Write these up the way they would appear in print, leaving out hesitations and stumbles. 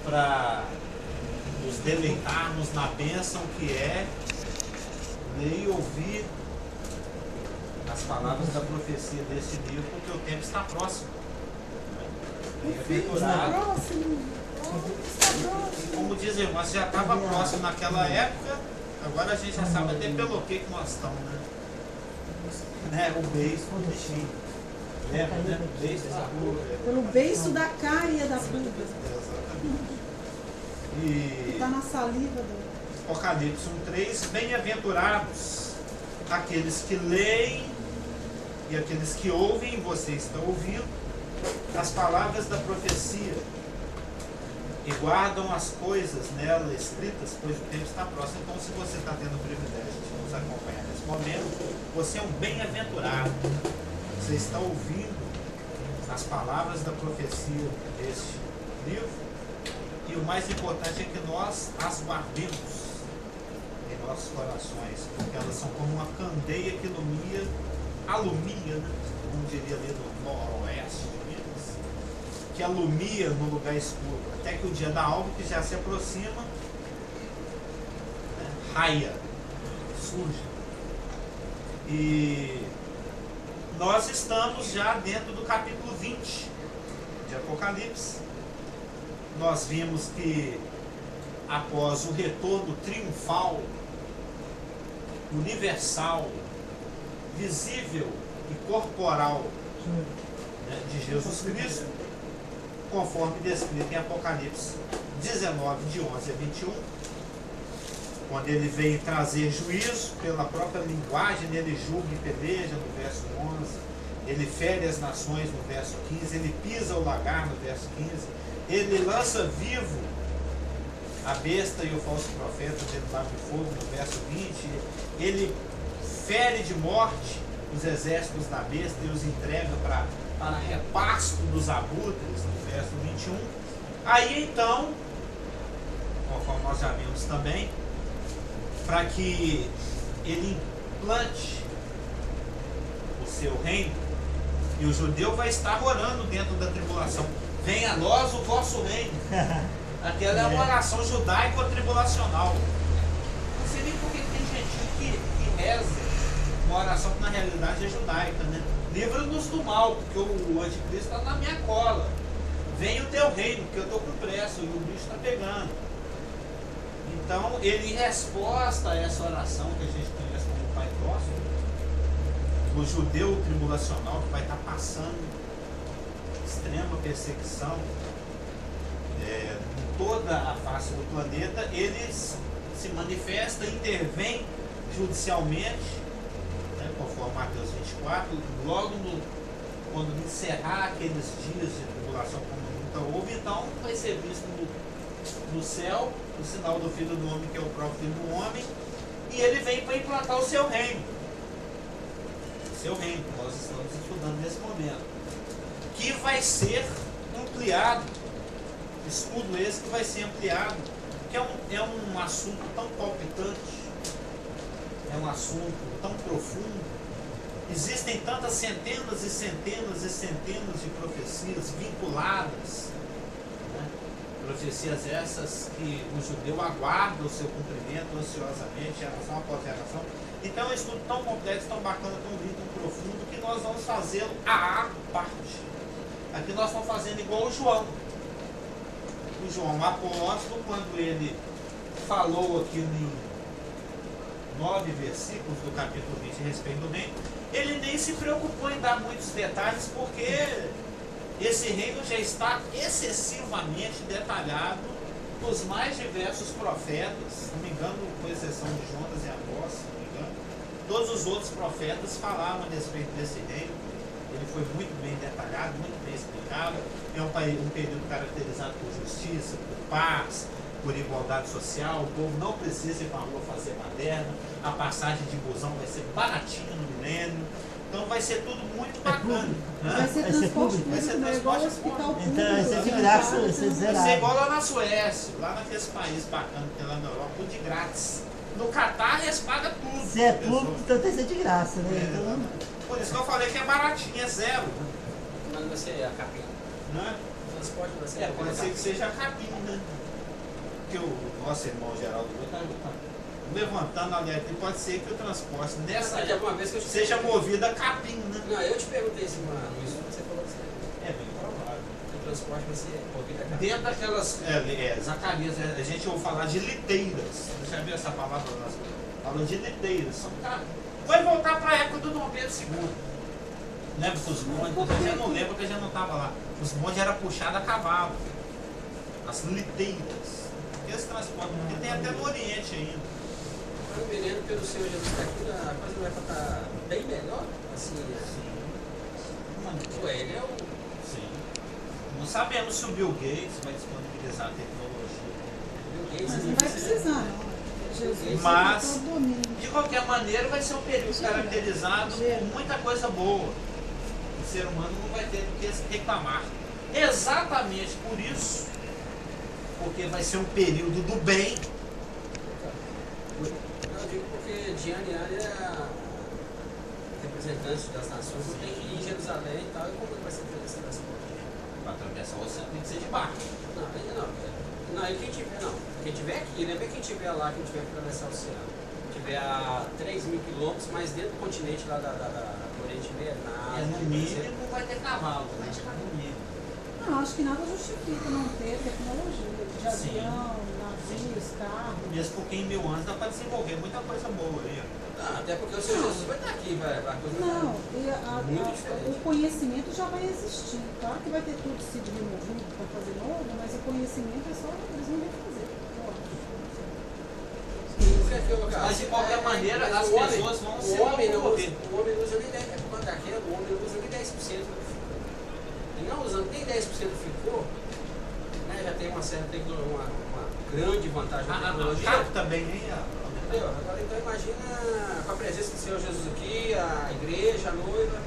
para nos deleitarmos na bênção que é ler e ouvir as palavras da profecia desse livro, porque o tempo está próximo. Bem-aventurado. E como diz a irmã, já estava próximo naquela época, agora a gente já sabe até pelo que nós estamos, né? O beijo do bichinho. Lembra, né? O beijo da rua. Pelo beijo da caia da pulga. E Está na saliva do... Apocalipse 1:3, bem-aventurados aqueles que leem e aqueles que ouvem, você está ouvindo, as palavras da profecia e guardam as coisas nela escritas, pois o tempo está próximo. Então, se você está tendo o privilégio de nos acompanhar nesse momento, você é um bem-aventurado. Você está ouvindo as palavras da profecia deste livro, e o mais importante é que nós as guardemos em nossos corações, porque elas são como uma candeia que alumia, né? Como diria ali no noroeste de Minas, que alumia no lugar escuro, até que o dia da alva, que já se aproxima, né, raia, surge. E nós estamos já dentro do capítulo 20 de Apocalipse. Nós vimos que após o retorno triunfal, universal, visível e corporal, né, de Jesus Cristo, conforme descrito em Apocalipse 19, de 11 a 21, quando ele veio trazer juízo pela própria linguagem, ele julga e peleja no verso 11, ele fere as nações no verso 15, ele pisa o lagar no verso 15, ele lança vivo a besta e o falso profeta dentro do lago de fogo no verso 20, ele fere de morte os exércitos da besta e os entrega para repasto dos abutres no verso 21. Aí então, conforme nós já vimos também, para que ele implante o seu reino, e o judeu vai estar orando dentro da tribulação: venha a nós o vosso reino. Aquela é uma oração judaico-tribulacional. Não sei nem por que tem gente que reza uma oração que na realidade é judaica, né? Livra-nos do mal, porque o anticristo está na minha cola. Vem o teu reino, porque eu estou com pressa e o bicho está pegando. Então, ele, em resposta a essa oração que a gente conhece como Pai Nosso, o judeu tribulacional que vai estar passando extrema perseguição em toda a face do planeta, ele se manifesta, intervém judicialmente, né, conforme Mateus 24, logo quando encerrar aqueles dias de tribulação como nunca houve. Então vai ser visto no céu o sinal do Filho do Homem, que é o próprio Filho do Homem, e ele vem para implantar o seu reino. O seu reino, que nós estamos estudando nesse momento, que vai ser ampliado. Estudo esse que vai ser ampliado, que é um assunto tão palpitante, é um assunto tão profundo. Existem tantas centenas e centenas e centenas de profecias vinculadas, né? Profecias essas que o judeu aguarda o seu cumprimento ansiosamente, geração após geração. Então é um estudo tão complexo, tão bacana, tão lindo, tão profundo, que nós vamos fazê-lo à parte. Aqui nós estamos fazendo igual o João. O João apóstolo, quando ele falou aqui em 9 versículos do capítulo 20 a respeito do reino, ele nem se preocupou em dar muitos detalhes, porque esse reino já está excessivamente detalhado nos mais diversos profetas. Se não me engano, com exceção de Jonas e Amós, se não me engano, todos os outros profetas falavam a respeito desse reino. Ele foi muito bem detalhado, muito bem explicado. É um período caracterizado por justiça, por paz, por igualdade social. O povo não precisa ir para a rua fazer baderna. A passagem de busão vai ser baratinha no milênio. Então vai ser tudo muito bacana. Vai ser transporte público, vai ser transporte público. Então vai ser de graça, vai ser Vai zerado. ser igual lá na Suécia, lá naqueles países bacanas que tem lá na Europa, tudo de grátis. No Catar eles pagam tudo. Se é público, então tem que ser de graça, né? Então, Por isso que eu falei que é baratinho, é zero. Mas vai ser a capinha. Né? transporte vai ser. Pode ser que seja a cabine, né? Porque o nosso irmão Geraldo está levantando ali, pode ser que o transporte nessa Mas alguma vez que eu te seja movido a capim, né? Não, eu te perguntei isso, mano. Isso você falou que você. É bem provável. O transporte vai ser movido a cabine. Dentro daquelas, Zacarias, a gente ouve falar de liteiras. Você já viu essa palavra? Fala de liteiras. Vai voltar para a época do Dom Pedro II. Lembra que os bondes, eu já não lembro que eu já não estava lá. Os bondes eram puxados a cavalo. As liteiras. Esse transporte, porque tem até no Oriente ainda. Eu me lembro pelo Senhor Jesus está aqui, a coisa vai estar bem melhor. Assim, Sim. Ele é o. Sim. Não sabemos se o Bill Gates vai disponibilizar a tecnologia. Mas não vai precisar, não. Jesus Mas, tem todo domínio. de qualquer maneira, vai ser um período caracterizado por muita coisa boa. O ser humano não vai ter do que reclamar. Exatamente por isso, porque vai ser um período do bem. Eu digo porque Diane é a representante das nações, não tem que ir em Jerusalém e tal, e como vai ser feito esse transporte? Para atravessar o oceano tem que ser de barco. Não, ainda não. Não, e quem tiver, não. Quem tiver aqui, né? Quem tiver lá, quem tiver que atravessar o oceano. Tiver a 3.000 quilômetros, mas dentro do continente lá do Oriente Médio, na Ásia. No mínimo vai ter cavalo, né? No mínimo. Não, acho que nada justifica não ter tecnologia de Sim. avião, navios, carros. Mesmo porque em 1000 anos dá para desenvolver muita coisa boa aí. Ah, até porque o Senhor Jesus vai estar aqui, vai coisa Não, e muito diferente. o conhecimento já vai existir. Claro que vai ter tudo sido removido para fazer novo, mas o conhecimento é só eles vão refazer. Mas de qualquer maneira, as pessoas vão ser o homem não locomover. usa nem 10%, é por conta daquela, o homem não usa nem 10% do que ficou. E não usando nem 10% do que ficou, né, já tem uma certa tecnologia, uma grande vantagem na tecnologia. Capta bem, hein? Entendeu? Agora então imagina com a presença do Senhor Jesus aqui, a igreja, a noiva,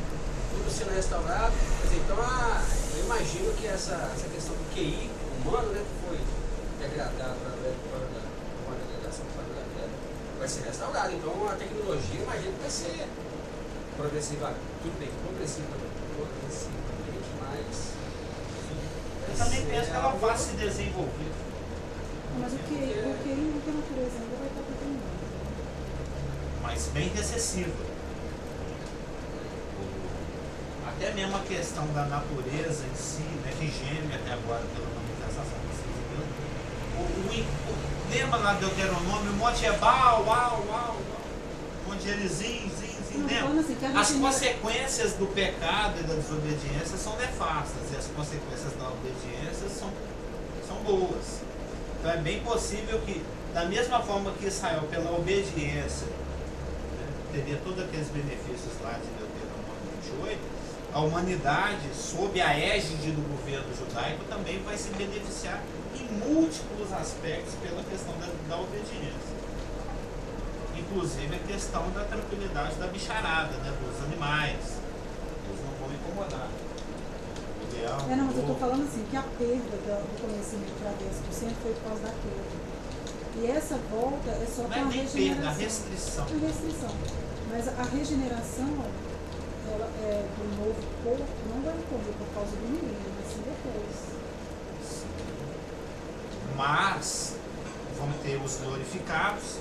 tudo sendo restaurado. Quer dizer, então eu imagino que essa questão do QI humano, né, que foi degradado para uma degradação para a terra, vai ser restaurado. Então a tecnologia, imagino que vai ser progressiva, tudo bem, progressivamente, mas. Eu também penso que ela vai se desenvolver. Mas o QI não tem natureza ainda vai estar determinado. Mas bem recessiva. Até mesmo a questão da natureza em si, né, que geme até agora pela manifestação do Espírito. Lembra lá do Deuteronômio, o Monte Ebal, Monte Gerizim, lembra? Assim, As consequências do pecado e da desobediência são nefastas e as consequências da obediência são boas. Então é bem possível que, da mesma forma que Israel, pela obediência, né, teria todos aqueles benefícios lá de Deuteronômio 28, a humanidade, sob a égide do governo judaico, também vai se beneficiar em múltiplos aspectos pela questão da obediência. Inclusive a questão da tranquilidade da bicharada, né, dos animais. Eles não vão incomodar. Não, mas eu estou falando assim, que a perda do conhecimento para 10% foi por causa da queda. E essa volta é só Não com é a nem regeneração. perda, a restrição. A restrição. Mas a regeneração ela, do novo corpo não vai ocorrer por causa do milênio, mas sim depois. Mas vão ter os glorificados,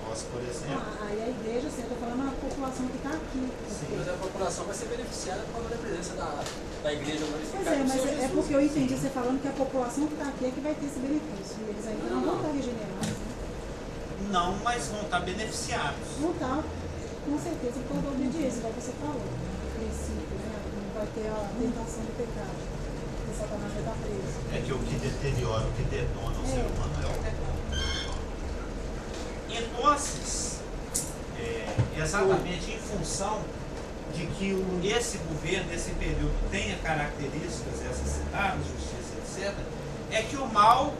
nós, por exemplo. Aí a igreja, assim, eu estou falando a população que está aqui. Mas a população vai ser beneficiada por causa da presença da igreja glorificada. Pois é, mas é porque eu entendi você falando que a população que está aqui é que vai ter esse benefício. E eles ainda não vão estar regenerados. Né? Não, mas vão estar beneficiados. Vão estar, com certeza, por causa da obediência, igual você falou. No princípio, né? Não vai ter a tentação do pecado. Porque Satanás vai estar preso. É que o que deteriora, o que detona o ser humano é o pecado. Então, exatamente em função de que esse governo, esse período, tenha características, essas citadas, justiça, etc., é que o mal,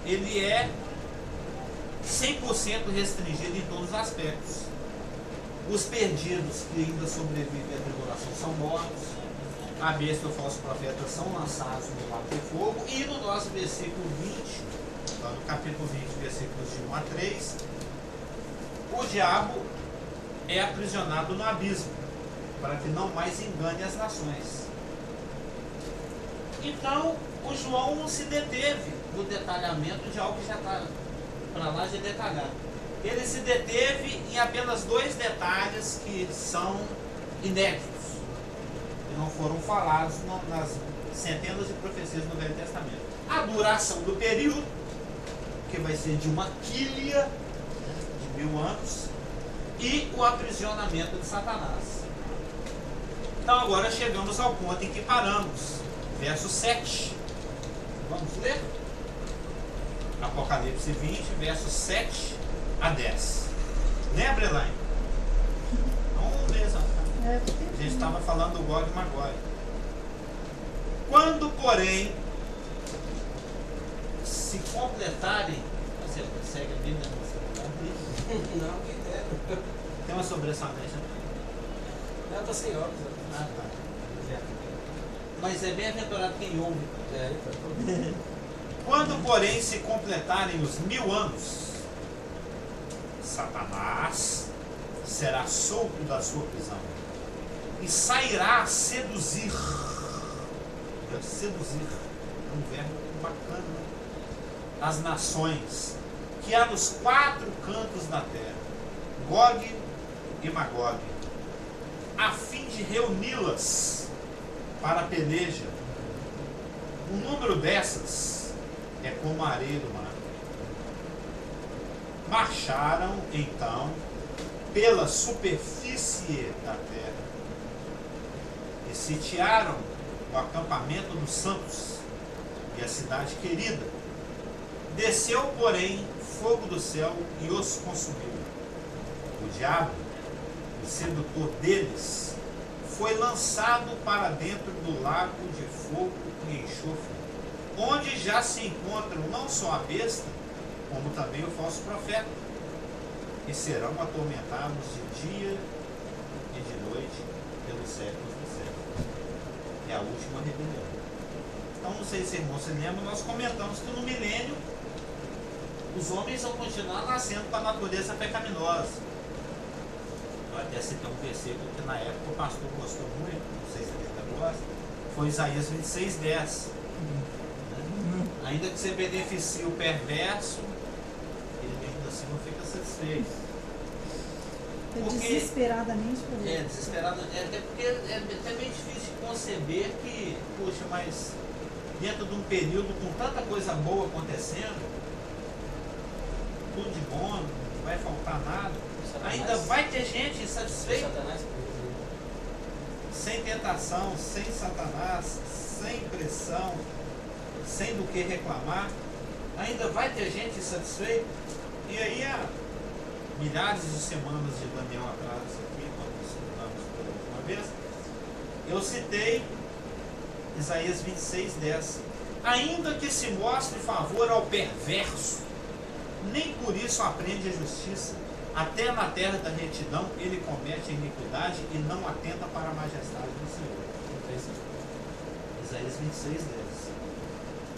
ele é 100% restringido em todos os aspectos. Os perdidos que ainda sobrevivem à tribulação são mortos, a besta e o falso profeta são lançados no lago de fogo, e no nosso versículo 20, lá no capítulo 20, versículos de 1 a 3, o diabo é aprisionado no abismo, para que não mais engane as nações. Então, o João não se deteve no detalhamento de algo que já está para lá de detalhar. Ele se deteve em apenas 2 detalhes que são inéditos, que não foram falados nas centenas de profecias do Velho Testamento. A duração do período, que vai ser de uma quilha, de 1000 anos, e o aprisionamento de Satanás. Então agora chegamos ao ponto em que paramos. Verso 7. Vamos ler? Apocalipse 20, versos 7 a 10. Lembra, Elaine? Vamos ler, a gente estava falando do Gog e Magog. Quando, porém, se completarem... Você segue a Bíblia? Não, quem dera. Tem uma sobressalência. Não, eu estou sem óculos. Ah, tá. Mas é bem-aventurado quem ouve. Quando, porém, se completarem os 1000 anos, Satanás será solto da sua prisão e sairá a seduzir. Seduzir é um verbo bacana, né? As nações que há nos 4 cantos da terra, Gog e Magog, a fim de reuni-las para a peleja. O número dessas é como a areia do mar. Marcharam então pela superfície da terra e sitiaram o acampamento dos santos e a cidade querida. Desceu, porém, fogo do céu e os consumiu. O diabo, o sedutor deles, foi lançado para dentro do lago de fogo e enxofre, onde já se encontram não só a besta, como também o falso profeta, e serão atormentados de dia e de noite pelos séculos dos séculos. É a última rebelião. Então, não sei se irmão se lembra, nós comentamos que no milênio os homens vão continuar nascendo com a natureza pecaminosa. Eu até citei um versículo que na época o pastor gostou muito, não sei se ele ainda gosta, foi Isaías 26:10. Ainda que você beneficie o perverso, ele ainda assim não fica satisfeito. Desesperadamente por ele. Desesperado. Até porque é até meio difícil de conceber que, puxa, mas dentro de um período com tanta coisa boa acontecendo, tudo de bom, não vai faltar nada, ainda vai ter gente insatisfeita, sem tentação, sem Satanás, sem pressão, sem do que reclamar, ainda vai ter gente insatisfeita. E aí há milhares de semanas de Daniel atrás aqui, quando estudamos pela última vez, eu citei Isaías 26:10. Ainda que se mostre favor ao perverso, nem por isso aprende a justiça. Até na terra da retidão ele comete a iniquidade e não atenta para a majestade do Senhor. Isaías 26:10.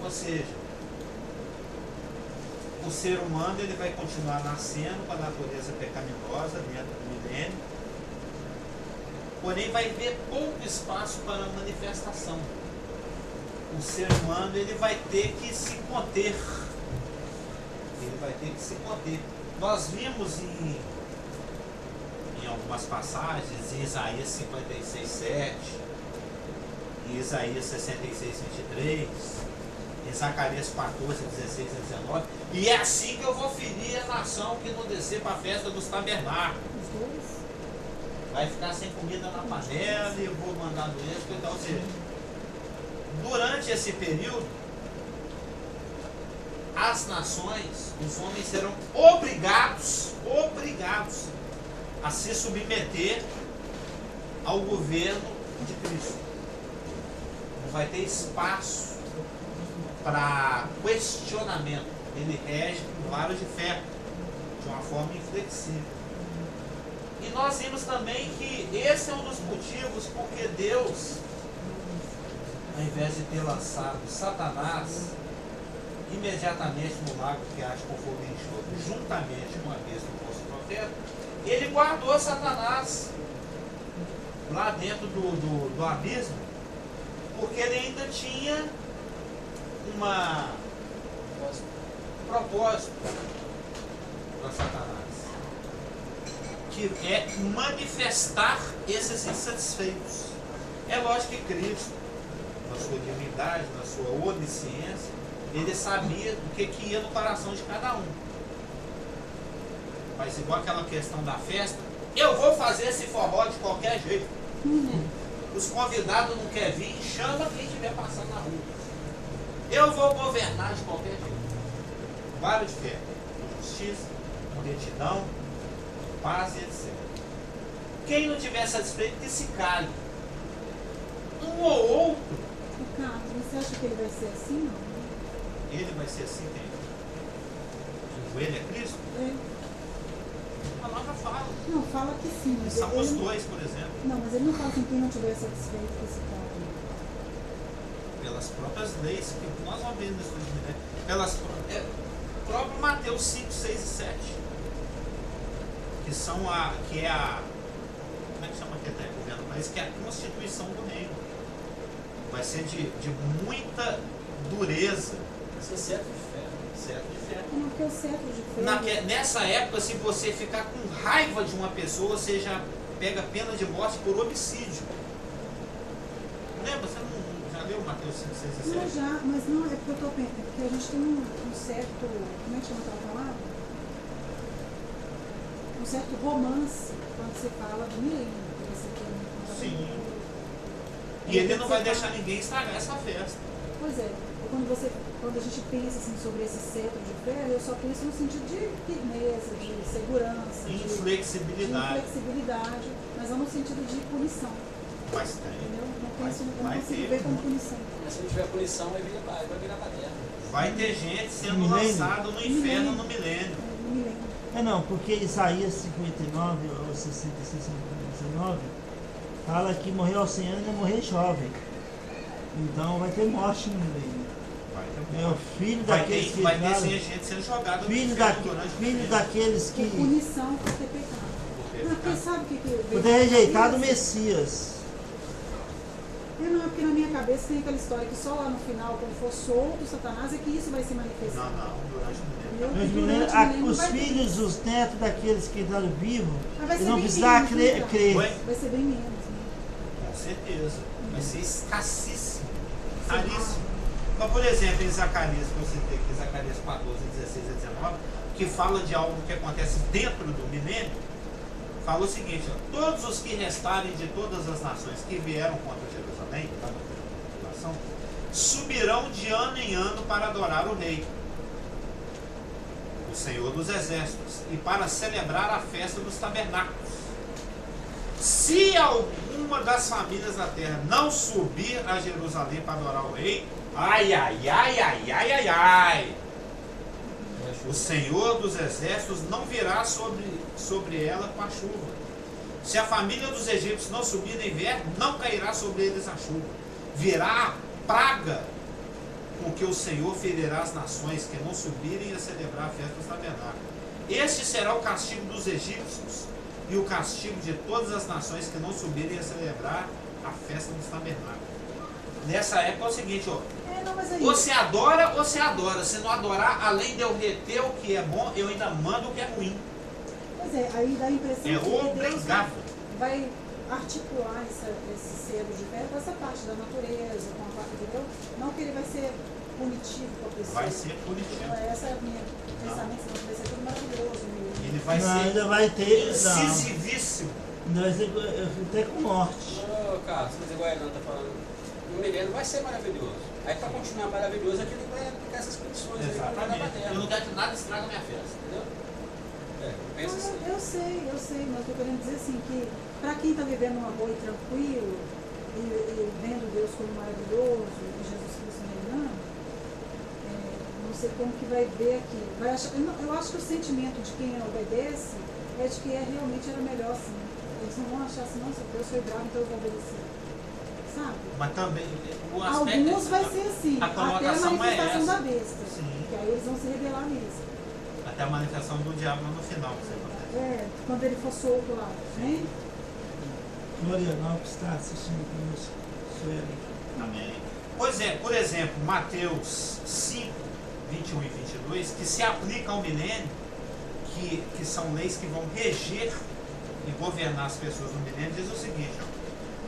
Ou seja, o ser humano ele vai continuar nascendo com a natureza pecaminosa dentro do milênio, porém vai ver pouco espaço para a manifestação. O ser humano ele vai ter que se conter. Ele vai ter que se conter. Nós vimos em algumas passagens, em Isaías 56:7, em Isaías 66:23, em Zacarias 14:16 a 19, e é assim que eu vou ferir a nação que não descer para a festa dos tabernáculos. Vai ficar sem comida na panela e eu vou mandar doença. Então, ou seja, durante esse período, as nações, os homens serão obrigados a se submeter ao governo de Cristo. Não vai ter espaço para questionamento. Ele rege com varas de ferro, de uma forma inflexível. E nós vimos também que esse é um dos motivos porque Deus, ao invés de ter lançado Satanás imediatamente no lago que arde com fogo e enxofre, juntamente com a besta do falso profeta, ele guardou Satanás lá dentro do abismo, Porque ele ainda tinha uma propósito para Satanás, que é manifestar esses insatisfeitos. É lógico que Cristo, na sua divindade, na sua onisciência, ele sabia o que ia no coração de cada um. Mas igual aquela questão da festa, eu vou fazer esse forró de qualquer jeito. Os convidados não querem vir, chama quem estiver passando na rua. Eu vou governar de qualquer jeito. Vara de fé, com justiça, com retidão, paz e etc. Quem não tiver satisfeito, que se cale. Um ou outro. O Carlos, você acha que ele vai ser assim, não? Ele vai ser assim, quem? Ele é Cristo? É. A palavra fala. Não, fala que sim. Mas Salmos ele, 2, por exemplo. não, mas ele não fala assim, quem não tiver satisfeito com esse cara. Pelas próprias leis que nós vamos ver nesse livro, né? Pelas próprio Mateus 5, 6 e 7, que é a como é que chama que está envolvendo o país, que é a constituição do reino. Vai ser de muita dureza. Vai ser certo de fé. Certo de fé. Não, porque o cetro de fé. Nessa época, se você ficar com raiva de uma pessoa, você já pega pena de morte por homicídio. Lembra? Você não já leu Mateus 5, 6 e 7? Não, já, mas não, é porque eu estou pensando, porque a gente tem um certo, como é que chama aquela palavra? Um certo romance quando se fala do milênio. Sim. E ele não vai deixar ninguém estragar essa festa. Pois é, quando a gente pensa assim, sobre esse cetro de fé, eu só penso no sentido de firmeza, de segurança, Inflexibilidade. de inflexibilidade, mas não no sentido de punição. Mas tem. Entendeu? Não Vai consigo ter ver como punição. Mas se não tiver punição, vai virar baderna. Vai ter gente sendo Milênio. lançado no inferno no milênio. No milênio. É não, porque Isaías 59 ou 66, 19 fala que morreu aos 100 anos e morrer jovem. Então vai ter morte no milênio. É o filho daqueles que vai ter entraram, gente sendo jogado no filho, inferno durante o filho milênio. daqueles Por que punição por ter pecado. Não, porque sabe o que por ter rejeitado o Messias. Não, é porque na minha cabeça tem aquela história que só lá no final, quando for solto Satanás, é que isso vai se manifestar. Não, durante o milênio. Entendeu? Mas, E menino, durante o milênio os vai ter filhos, isso. os netos daqueles que entraram vivos, Mas vai eles ser não bem precisar menos, crer. né, crer. Ué? Vai ser bem menos. Né? Com certeza. Vai ser escassíssimo. Raríssimo. Mas, por exemplo, em Zacarias, que eu citei aqui, Zacarias 14, 16 a 19, que fala de algo que acontece dentro do milênio, fala o seguinte: ó, todos os que restarem de todas as nações que vieram contra Jerusalém, subirão de ano em ano para adorar o Rei, o Senhor dos Exércitos, e para celebrar a festa dos tabernáculos. Se alguma das famílias da terra não subir a Jerusalém para adorar o Rei, ai, ai, ai, ai, ai, ai, ai, o Senhor dos Exércitos não virá sobre ela com a chuva. Se a família dos egípcios não subir no inverno, não cairá sobre eles a chuva. Virá a praga com que o Senhor ferirá as nações que não subirem a celebrar a festa dos tabernáculos. Este será o castigo dos egípcios e o castigo de todas as nações que não subirem a celebrar a festa dos tabernáculos. Nessa época é o seguinte, ó, Não, mas aí, ou se adora ou se adora. Se não adorar, além de eu reter o que é bom, eu ainda mando o que é ruim. pois é, aí dá a impressão É que Deus obrigado. vai articular esse selo de fé com essa parte da natureza, com a parte, entendeu? Não que ele vai ser punitivo com a pessoa. Vai ser punitivo. Essa é a minha pensamento, senão vai ser tudo maravilhoso. Ele vai Não, ser ainda vai ter. incisivíssimo. Não, vai ser até com morte. Ô, Carlos, mas igual a Helena tá falando, no milênio vai ser maravilhoso. Aí para continuar maravilhoso, aqui ele vai aplicar essas condições aí para dar Exatamente. baterna. Eu não quero que nada estraga a minha festa. Entendeu? Pensa assim. Eu sei, mas eu estou querendo dizer assim que para quem está vivendo uma boa e tranquilo e vendo Deus como maravilhoso e Jesus Cristo reinando, não sei como que vai ver aqui. Vai achar, eu acho que o sentimento de quem obedece é de que realmente era melhor assim. Eles não vão achar assim, nossa, Deus foi bravo, então eu vou obedecer. Sabe? Mas também o aspecto. Alguns vai ser assim, a até a colocação é manifestação essa. da besta. Sim. Que aí eles vão se rebelar mesmo. Até a manifestação do diabo no final. Que você acontece. Quando ele for solto lá, né? Florianópolis está assistindo conosco. Sueli. Amém. Pois é, por exemplo, Mateus 5, 21 e 22, que se aplica ao milênio, que são leis que vão reger e governar as pessoas no milênio, diz o seguinte: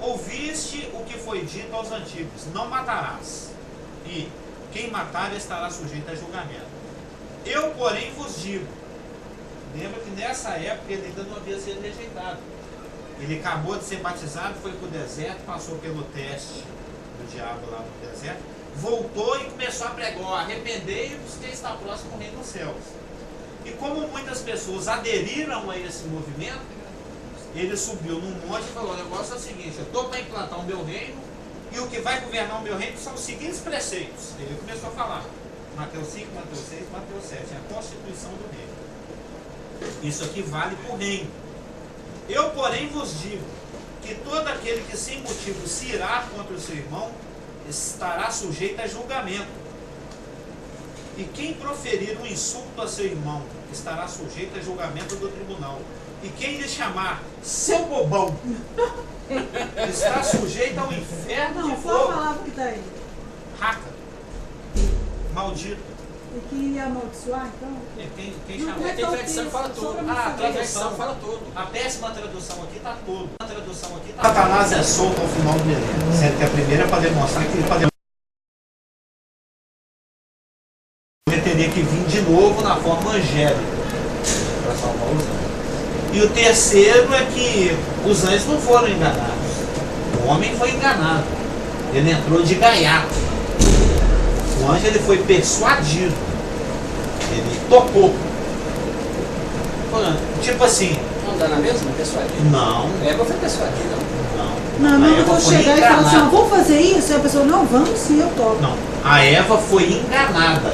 ó, ouviste o que foi dito aos antigos, não matarás, e quem matar estará sujeito a julgamento. Eu, porém, vos digo. Lembra que nessa época ele ainda não havia sido rejeitado. Ele acabou de ser batizado, foi para o deserto, passou pelo teste do diabo lá no deserto, voltou e começou a pregar: arrependei-vos que está próximo ao reino dos céus. E como muitas pessoas aderiram a esse movimento, ele subiu num monte e falou: o negócio é o seguinte, eu estou para implantar o meu reino, e o que vai governar o meu reino são os seguintes preceitos. Ele começou a falar, Mateus 5, Mateus 6, Mateus 7, é a constituição do reino. Isso aqui vale para o reino. Eu, porém, vos digo que todo aquele que sem motivo se irá contra o seu irmão estará sujeito a julgamento. E quem proferir um insulto a seu irmão estará sujeito a julgamento do tribunal. E quem lhe chamar seu bobão está sujeito ao inferno de Não, fogo. qual a palavra que está aí? Raca. Maldito. E que ia amaldiçoar, então? É quem Não, chama. é Tem tradição que fala tudo. Ah, A tradição fala tudo. A péssima tradução aqui está tudo. A tradução aqui está. Satanás é solto ao final do milênio. Sendo que a primeira é para demonstrar que ele teria que vir de novo na forma angélica para salvar os anjos. E o terceiro é que os anjos não foram enganados. O homem foi enganado. Ele entrou de gaiato. O anjo ele foi persuadido. Ele topou. Tipo assim. Não dá na mesma? Persuadido? Não. Eva foi persuadida. Não, A eu Eva vou foi chegar e falar assim, ó, enganada. vamos fazer isso? E a pessoa, não, vamos sim, eu topo. Não. A Eva foi enganada.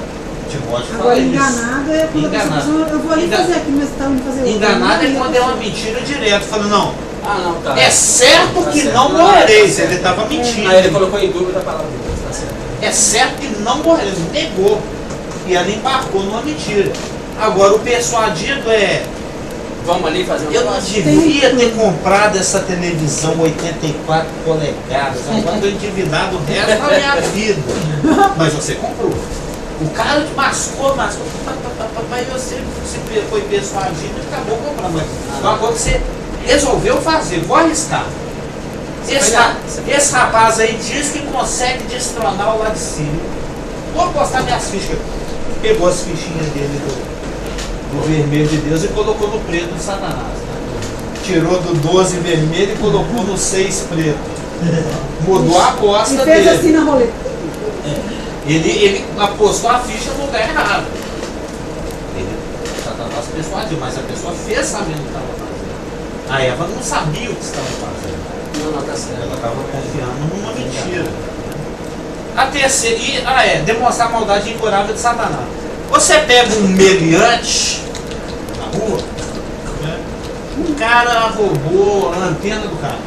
Timóteo fala Agora, isso. enganada é quando a Enganada. pessoa, eu vou ali fazer aqui, mas tá indo fazer outro. Enganada é Não, quando é uma mentira direto. Falando, não, Ah, não, tá. é certo Tá que certo. não Tá morrereis. certo. Ele estava mentindo. Aí ele colocou em dúvida a palavra de Deus, tá certo. É certo que não morreu. Ele negou. E ela embarcou numa mentira. Agora, o persuadido é: Vamos ali fazer um eu não negócio? devia ter comprado essa televisão 84 polegadas. Agora estou endividado o resto da minha vida. Mas você comprou. O cara te mascou. Mas você foi persuadido e acabou comprando. Mas agora você resolveu fazer, vou arriscar. Esse rapaz aí diz que consegue destronar o laticínio. Vou postar minhas fichas. Pegou as fichinhas dele do vermelho de Deus e colocou no preto de Satanás. Né? Tirou do 12 vermelho e colocou no 6 preto. Mudou a aposta E fez dele. assim na roleta. Ele apostou a ficha no lugar errado. Satanás persuadiu, mas a pessoa fez sabendo o que estava fazendo. A Eva não sabia o que estava fazendo. Não, tá certo. Ela estava confiando numa mentira. A terceira, demonstrar a maldade incurável de Satanás. Você pega um meliante na rua, né? O cara roubou a antena do carro.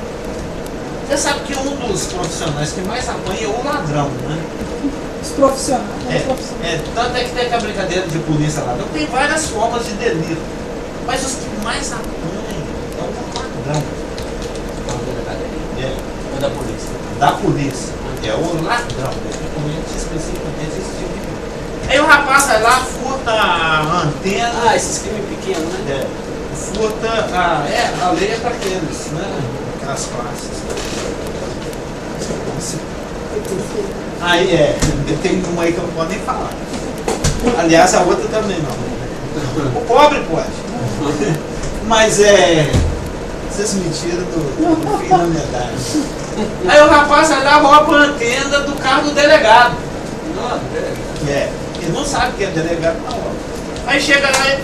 Você sabe que um dos profissionais que mais apanha é o ladrão, né? Os profissionais. Os profissionais. Tanto é que tem aquela brincadeira de polícia ladrão, tem várias formas de delito. Mas os que mais apanham é o ladrão. Ou da polícia. Da polícia. É o ladrão. Especificamente esse tipo de coisa. Aí o rapaz vai lá, furta a antena. Ah, esses crimes pequenos, né? Furta a lei é para aqueles, né? Aquelas classes. Aí tem uma aí que eu não posso nem falar. Aliás, a outra também não. O pobre pode. Mas vocês me tiram do fim da metade. Aí o rapaz vai lá, rouba a antena do carro do delegado. Não, Ele não sabe que é delegado na hora. Aí chega lá e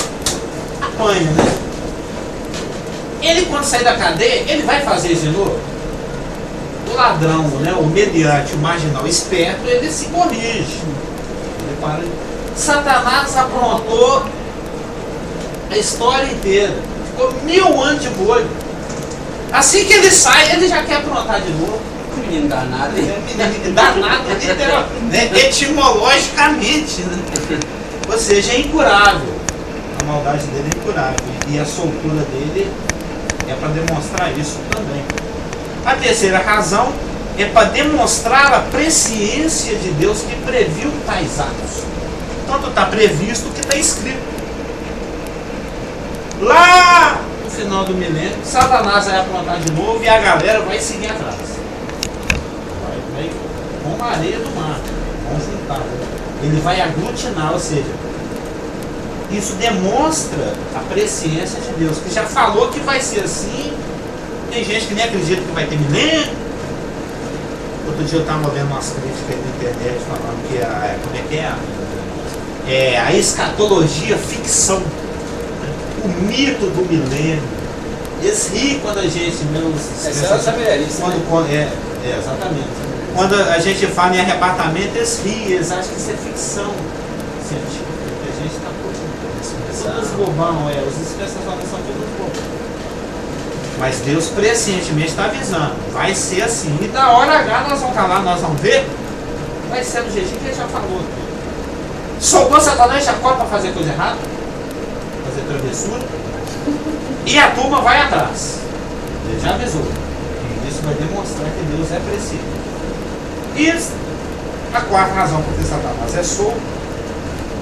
apanha, né? Ele, quando sair da cadeia, ele vai fazer isso de novo? O ladrão, né? O mediante, o marginal esperto, ele se corrige. Ele para. Satanás aprontou a história inteira. Ficou 1000 anos de molho. Assim que ele sai, ele já quer aprontar de novo. menino danado, hein? Menino danado, literalmente, etimologicamente, né? Ou seja, é incurável. A maldade dele é incurável. E a soltura dele é para demonstrar isso também. A terceira razão é para demonstrar a presciência de Deus que previu tais atos. Tanto está previsto que está escrito. Lá no final do milênio, Satanás vai aprontar de novo e a galera vai seguir atrás. Vai com a areia do mar, vão juntar. Ele vai aglutinar, ou seja, isso demonstra a presciência de Deus, que já falou que vai ser assim. Tem gente que nem acredita que vai ter milênio. Outro dia eu estava vendo umas críticas aí na internet falando que a escatologia ficção, né? O mito do milênio. Eles riem quando a gente exatamente. Quando a gente fala em arrebatamento, eles riem, eles acham que isso é ficção científica. A gente está todos bobão, os especialistas são todos bobão. Mas Deus prescientemente está avisando, vai ser assim. E da hora H nós vamos calar, nós vamos ver, vai ser do jeitinho que ele já falou. Sobrou Satanás e Jacó para fazer coisa errada, fazer travessura, e a turma vai atrás. Ele já avisou. E isso vai demonstrar que Deus é preciso. E a quarta razão por que Satanás é solto,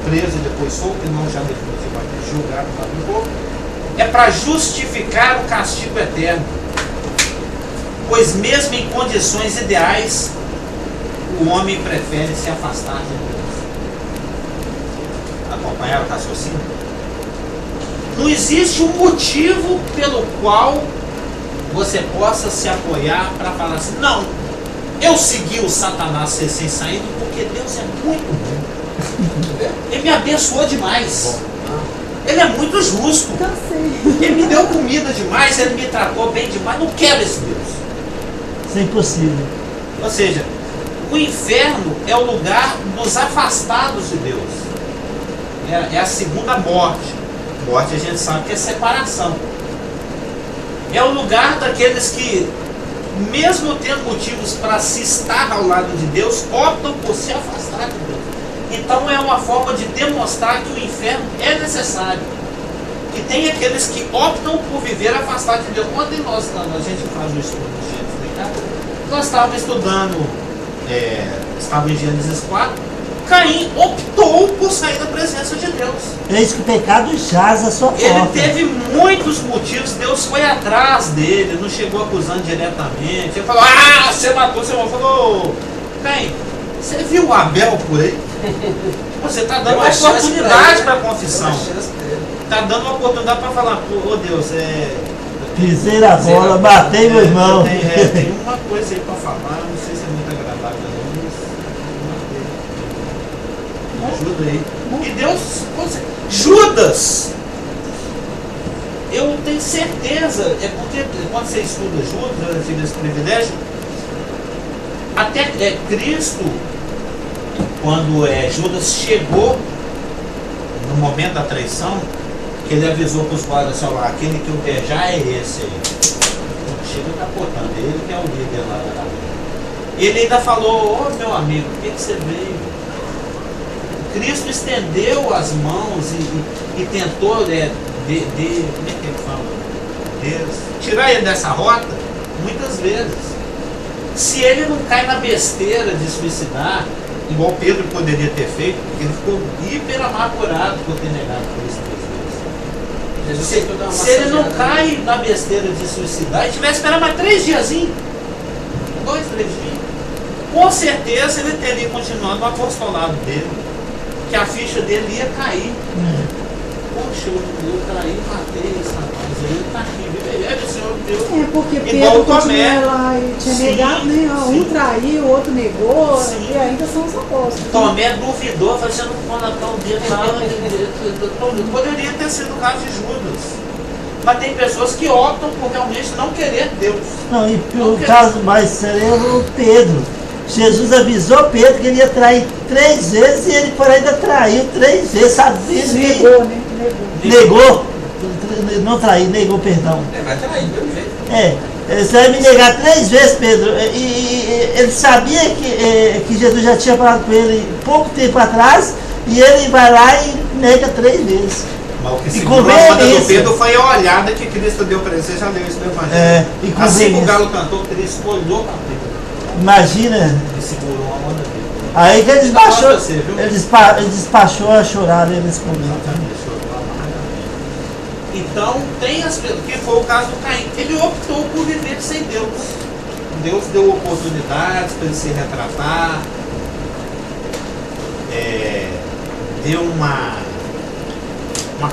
preso e depois solto, e não já definitivamente julgado lá no corpo, é para justificar o castigo eterno. Pois mesmo em condições ideais, o homem prefere se afastar de Deus. Acompanharam o raciocínio? Não existe um motivo pelo qual você possa se apoiar para falar assim, não, eu segui o Satanás sem saído porque Deus é muito bom. Ele me abençoou demais. Ele é muito justo. Ele me deu comida demais, ele me tratou bem demais. Não quero esse Deus. Isso é impossível. Ou seja, o inferno é o lugar dos afastados de Deus. É a segunda morte. Morte a gente sabe que é separação. É o lugar daqueles que, mesmo tendo motivos para se estar ao lado de Deus, optam por se afastar de Deus. Então é uma forma de demonstrar que o inferno é necessário. Que tem aqueles que optam por viver afastados de Deus. Ontem a gente faz o estudo de Gênesis, né? Nós estávamos estudando, estava em Gênesis 4, Caim optou por sair da presença de Deus. Eis que o pecado jaz a sua porta. Ele teve muitos motivos, Deus foi atrás dele, não chegou acusando diretamente. Ele falou, você matou, você falou, Caim, você viu o Abel por aí? Você está dando uma oportunidade para a confissão. Está dando uma oportunidade para falar, ô Deus, pisei na bola, batei meu irmão. Tem uma coisa aí para falar, não sei se é muito agradável, mas ajuda aí. E Deus, Judas, eu tenho certeza, é porque quando você estuda Judas, eu tive esse privilégio, até Cristo, quando Judas chegou no momento da traição, que ele avisou para os guardas, assim, aquele que eu beijar é esse aí. Chega capotando, ele que é o líder lá da galera. Ele ainda falou, meu amigo, por que você veio? Cristo estendeu as mãos e tentou, como é que ele fala? Tirar ele dessa rota, muitas vezes. Se ele não cai na besteira de suicidar, igual Pedro poderia ter feito, porque ele ficou hiper amargurado por ter negado Cristo 3 vezes. Se ele não cai na besteira de suicidar e tivesse esperado mais 3 diazinhos, 2, 3 dias, com certeza ele teria continuado no apostolado dele, que a ficha dele ia cair. Poxa, eu traí, matei esse rapaz, ele está aqui, o Senhor Deus. Porque igual Pedro o Tomé continuou lá e tinha negado, né? Um traiu, o outro negou, e ainda são os apóstolos. Tomé duvidou, falou, você não pode atar o dedo lá, poderia ter sido o caso de Judas. Mas tem pessoas que optam por realmente não querer Deus. Não, e o caso mais sério é o Pedro. Jesus avisou Pedro que ele ia trair 3 vezes e ele por ainda traiu 3 vezes, sabia? Negou, né? Negou. Não traiu, negou, perdão. Vai trair, do mesmo jeito. Você vai me negar 3 vezes, Pedro. E ele sabia que Jesus já tinha falado com ele pouco tempo atrás, e ele vai lá e nega 3 vezes. Mas o que segurou a banda do Pedro foi a olhada que Cristo deu para ele. Você já leu isso no Evangelho? Assim que o galo cantou, Cristo olhou para Pedro. Imagina. Ele segurou a onda dele. Aí que ele despachou, Você, viu? ele despachou a chorar nesse momento. Exatamente, chorou amargamente. Então, tem as pessoas, que foi o caso do Caim. Ele optou por viver sem Deus. Deus deu oportunidades para ele se retratar. Deu uma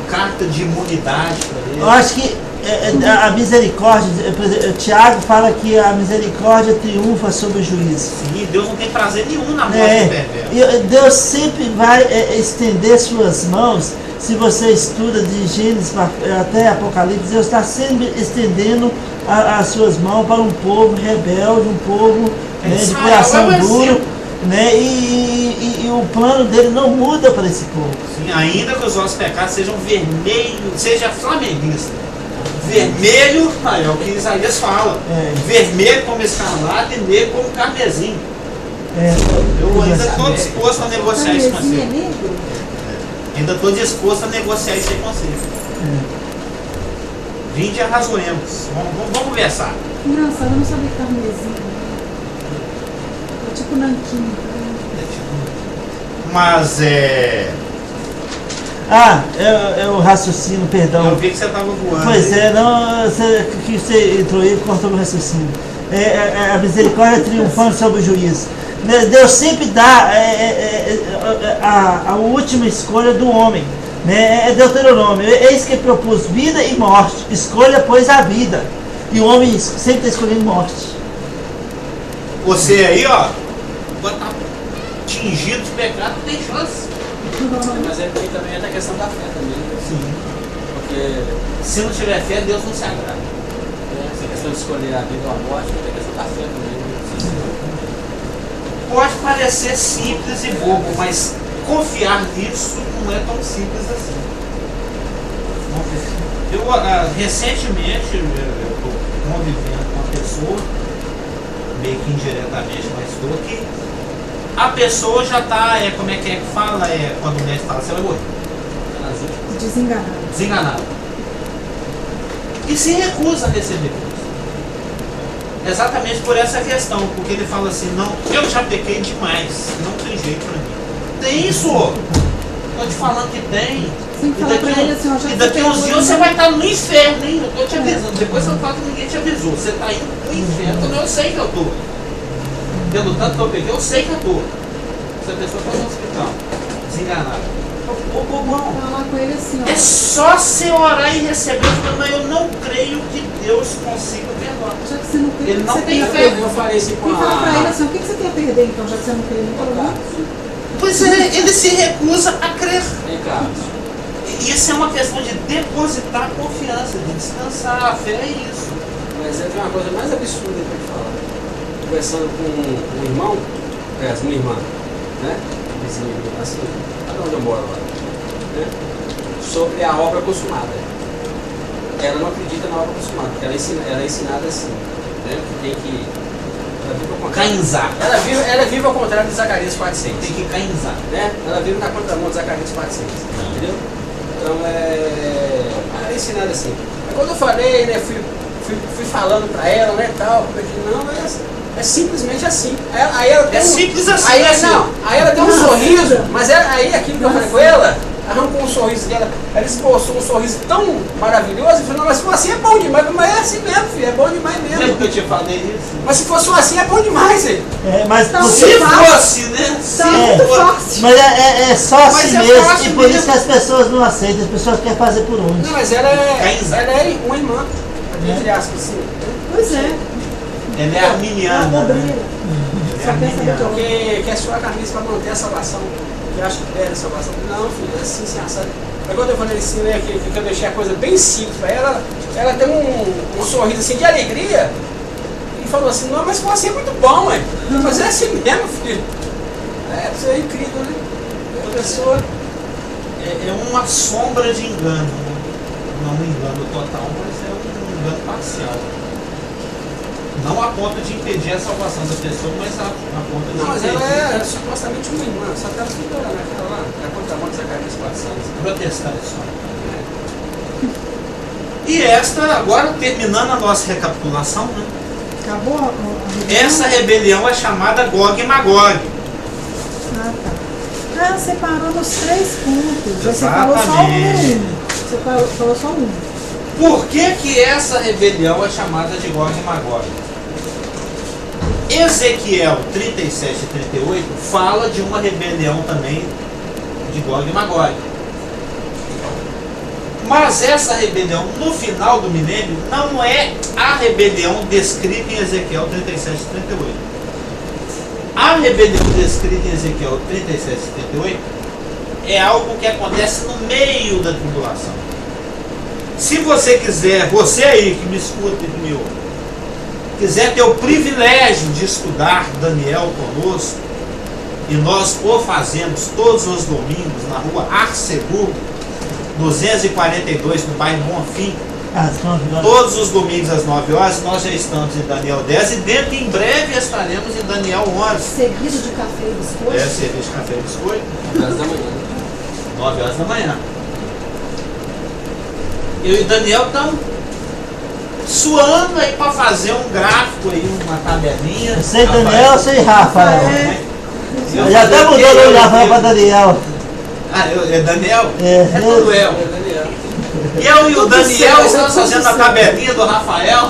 carta de imunidade para ele. Eu acho que a misericórdia, Tiago fala que a misericórdia triunfa sobre o juízo. Sim, Deus não tem prazer nenhum na morte do perverso. E Deus sempre vai estender suas mãos. Se você estuda de Gênesis até Apocalipse, Deus está sempre estendendo as suas mãos para um povo rebelde, um povo de coração duro. Né? E o plano dele não muda para esse povo. Sim, ainda que os vossos pecados sejam vermelhos, seja flamenguista. Vermelho, é o que Isaías fala. Vermelho como escarlate e negro como carmesim. Eu ainda estou disposto a negociar isso com você. Ainda estou disposto a negociar isso aí com você. Vinde e arrazoemos. Vamos conversar. Engraçado, eu não sabia que carmesim. É tipo nanquim. Mas é o raciocínio, perdão. eu vi que você estava voando. Pois não, que você entrou aí e cortou o raciocínio. A misericórdia triunfando sobre o juízo. Deus sempre dá a última escolha do homem. Né? É Deuteronômio. Eis que propôs vida e morte. Escolha, pois, a vida. E o homem sempre está escolhendo morte. Você aí, ó, quando está tingido de pecado, não tem chance. Mas aí também entra a questão da fé também. Sim. Porque se não tiver fé, Deus não se agrada. Essa questão de escolher a vida ou a morte, tem a questão da fé também. Pode parecer simples e bobo, mas confiar nisso não é tão simples assim. Recentemente eu estou convivendo com uma pessoa, meio que indiretamente, mas estou aqui. A pessoa já está, como é que fala? Quando o médico fala, você vai morrer. Desenganado. E se recusa a receber Deus. Exatamente por essa questão, porque ele fala assim, não, eu já pequei demais, não tem jeito pra mim. Tem isso, estou te falando que tem. E daqui uns dias você vai estar no inferno, hein? Eu estou te avisando. Depois você não fala que ninguém te avisou. Você está indo pro inferno, então eu sei que eu estou. Pelo tanto que eu peguei, eu sei que eu estou. Essa pessoa está no hospital, desenganada. Ô bobão, é só você orar e receber, mas eu não creio que Deus consiga perdoar. Já que você não crê, ele não tem fé. Eu falei assim com fala pra ele assim, o que você tem a perder então, já que você não crê no Pois é, ele se recusa a crer. Isso é uma questão de depositar confiança, de descansar. A fé é isso. Mas é uma coisa mais absurda que eu te falar. Conversando com um irmão, uma irmã, né? Vizinho, assim, onde eu moro lá, né? Sobre a obra consumada. Ela não acredita na obra consumada, porque ela é ensinada assim, né? Que tem que cainzar. Ela vive ao contrário de Zacarias 4:6. Tem que cainzar, né? Ela vive na contramão de Zacarias 4:6, entendeu? Então ela é ensinada assim. Aí, quando eu falei, né, fui falando pra ela, né, tal, não, é simplesmente assim. Aí ela tem simples assim. Aí ela tem um sorriso, mas aí aquilo que eu falei com ela, arrancou um sorriso dela, ela esboçou um sorriso tão maravilhoso, e falou, mas se for assim é bom demais, mas é assim mesmo, filho, é bom demais mesmo. Lembra que eu te falei isso? Mas se fosse assim é bom demais, filho. Mas se fosse, né? Mas é só assim mesmo, e por isso que as pessoas não aceitam, as pessoas querem fazer por onde. Não, mas ela é uma irmã, entre aspas, assim. Pois é. Ela é arminiana. Porque quer suar a camisa para manter a salvação. Eu acho que perde a salvação. Não, filho, é assim, sem assado. Mas quando eu falei assim, né, que eu deixei a coisa bem simples para ela, ela tem um sorriso assim de alegria. E falou assim, não, mas assim é muito bom, mãe. Mas é assim mesmo, filho. Isso é incrível, né? A pessoa. É uma sombra de engano. Não um engano total, mas é um engano parcial. Não a ponto de impedir a salvação da pessoa, mas a ponto de impedir. Não, mas ela é supostamente uma irmã, só que ela fica naquela lá, na contramão de Zacarias 4:6. Protestante só. E esta, agora terminando a nossa recapitulação, né? Acabou a rebelião? Essa rebelião é chamada Gog e Magog. Ah, tá. Ah, você parou nos 3 pontos. Você falou só o número 1. Você falou só o 1. Por que essa rebelião é chamada de Gog e Magog? Ezequiel 37 e 38 fala de uma rebelião também de Gog e Magog. Mas essa rebelião no final do milênio não é a rebelião descrita em Ezequiel 37 e 38. A rebelião descrita em Ezequiel 37 e 38 é algo que acontece no meio da tribulação. Se você quiser, você aí que me escuta e me ouve, quiser ter o privilégio de estudar Daniel conosco, e nós o fazemos todos os domingos na rua Arceburgo, 242, no bairro Bonfim, todos os domingos às 9 horas, nós já estamos em Daniel 10 e dentro em breve estaremos em Daniel 11. Serviço de café e biscoito? Serviço de café e biscoito. 9 horas da manhã. 9 horas da manhã. Eu e o Daniel estamos suando aí para fazer um gráfico aí, uma tabelinha. Eu sei Daniel, eu sei Rafael. Eu já até mudou o Rafael para Daniel. É Daniel? É tudo eu. E eu e o Daniel estamos fazendo a tabelinha do Rafael.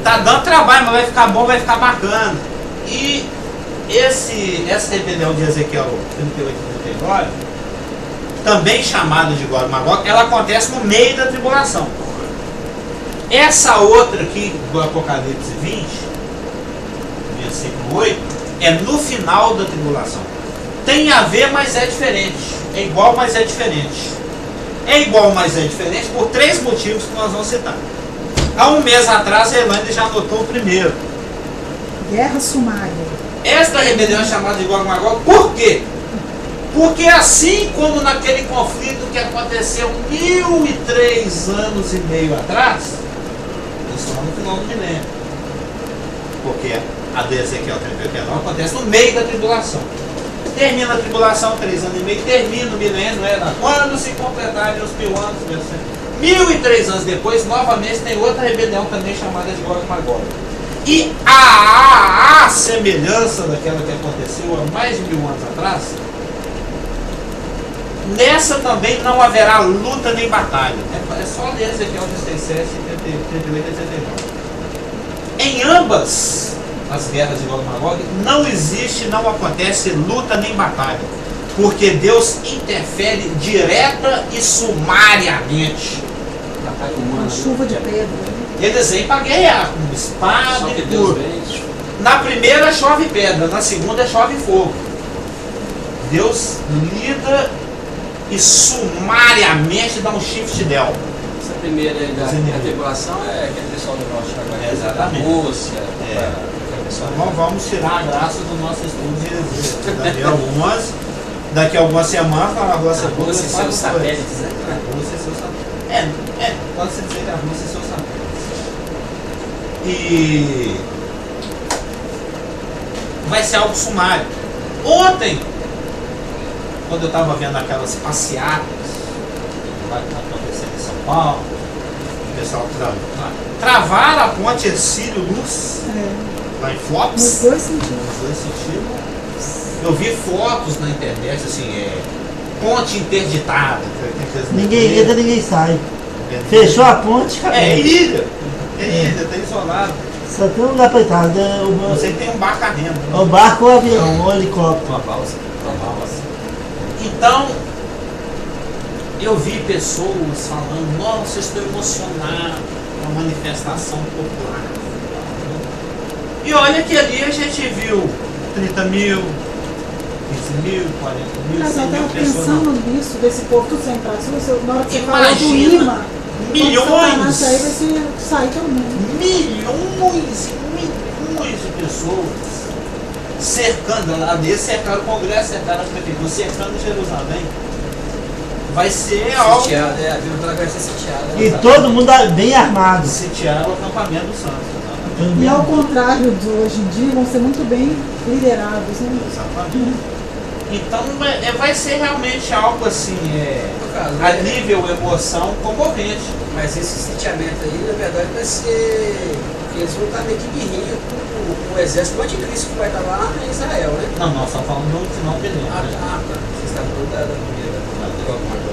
Tá dando trabalho, mas vai ficar bom, vai ficar bacana. E essa rebelião de Ezequiel 38 e 39, também chamada de Gog e Magog, ela acontece no meio da tribulação. Essa outra aqui do Apocalipse 20, versículo 8, é no final da tribulação. Tem a ver, mas é diferente. É igual, mas é diferente. É igual, mas é diferente por 3 motivos que nós vamos citar. Há um mês atrás, a Elaine já anotou o primeiro. Guerra sumária. Esta rebelião é chamada de Gog e Magog. Por quê? Porque assim como naquele conflito que aconteceu 1003 anos e meio atrás, nós estamos no final do milênio. Porque a de Ezequiel 38 acontece no meio da tribulação. Termina a tribulação, 3 anos e meio, termina o milênio, quando se completarem os 1000 anos, 1003 anos depois, novamente tem outra rebelião também chamada de Gog e Magog. E a semelhança daquela que aconteceu há mais de 1000 anos atrás, nessa também não haverá luta nem batalha. É só ler Ezequiel 37, 38 e 39. Em ambas as guerras de Gog e Magog não existe, não acontece luta nem batalha, porque Deus interfere direta e sumariamente. Batalha humana. Uma chuva de pedra. Eles vêm para guerrear com espada e tudo. Na primeira chove pedra, na segunda chove fogo. Deus lida e sumariamente dá um shift del. Essa primeira aí da tribulação é aquele pessoal do norte agora. Exatamente. Da Rússia. Então vamos tirar a graça do nosso estudo de Daniel 11. Daqui a algumas semanas a Rússia e seus satélites, né? A Rússia e seus satélites. Pode ser dizer que a Rússia e seus satélites. E vai ser algo sumário. Ontem, quando eu estava vendo aquelas passeatas que vai acontecendo em São Paulo, o pessoal travaram a ponte Ercílio Luz, lá em Fox. Nos 2 sentidos. Nos 2 sentidos. Eu vi fotos na internet, assim, ponte interditada. Ninguém entra, ninguém sai. Fechou a ponte, cara. É ilha, tá isolado. Só tem um lugar pra entrar. Você tem um barco a remo. O barco ou o avião, ou helicóptero. Uma balsa. Então, eu vi pessoas falando, nossa, estou emocionado com a manifestação popular. E olha que ali a gente viu 30 mil, 15 mil, 40 mil, 100 mil pessoas. Eu estava pensando nisso, desse povo tudo sem prazo. Na hora que você falou do Imagina, imã, milhões, aí vai ser sair todo mundo. milhões e milhões de pessoas cercando, ali cercaram o Congresso, cercaram a Prefeitura, cercando Jerusalém. Vai ser algo. Sitiada, a Bíblia vai ser sitiada. E todo mundo bem armado. Sitiaram o acampamento do Santos. E ao contrário de hoje em dia, vão ser muito bem liderados, né? Exatamente. Então vai ser realmente algo assim, a nível emoção comovente. Mas esse sitiamento aí, na verdade, vai ser que eles vão estar meio que guerrinha com o exército do anticristo que vai estar lá em Israel, né? Não, nós estamos falando do final de Daniel. Tá. Você está falando da primeira.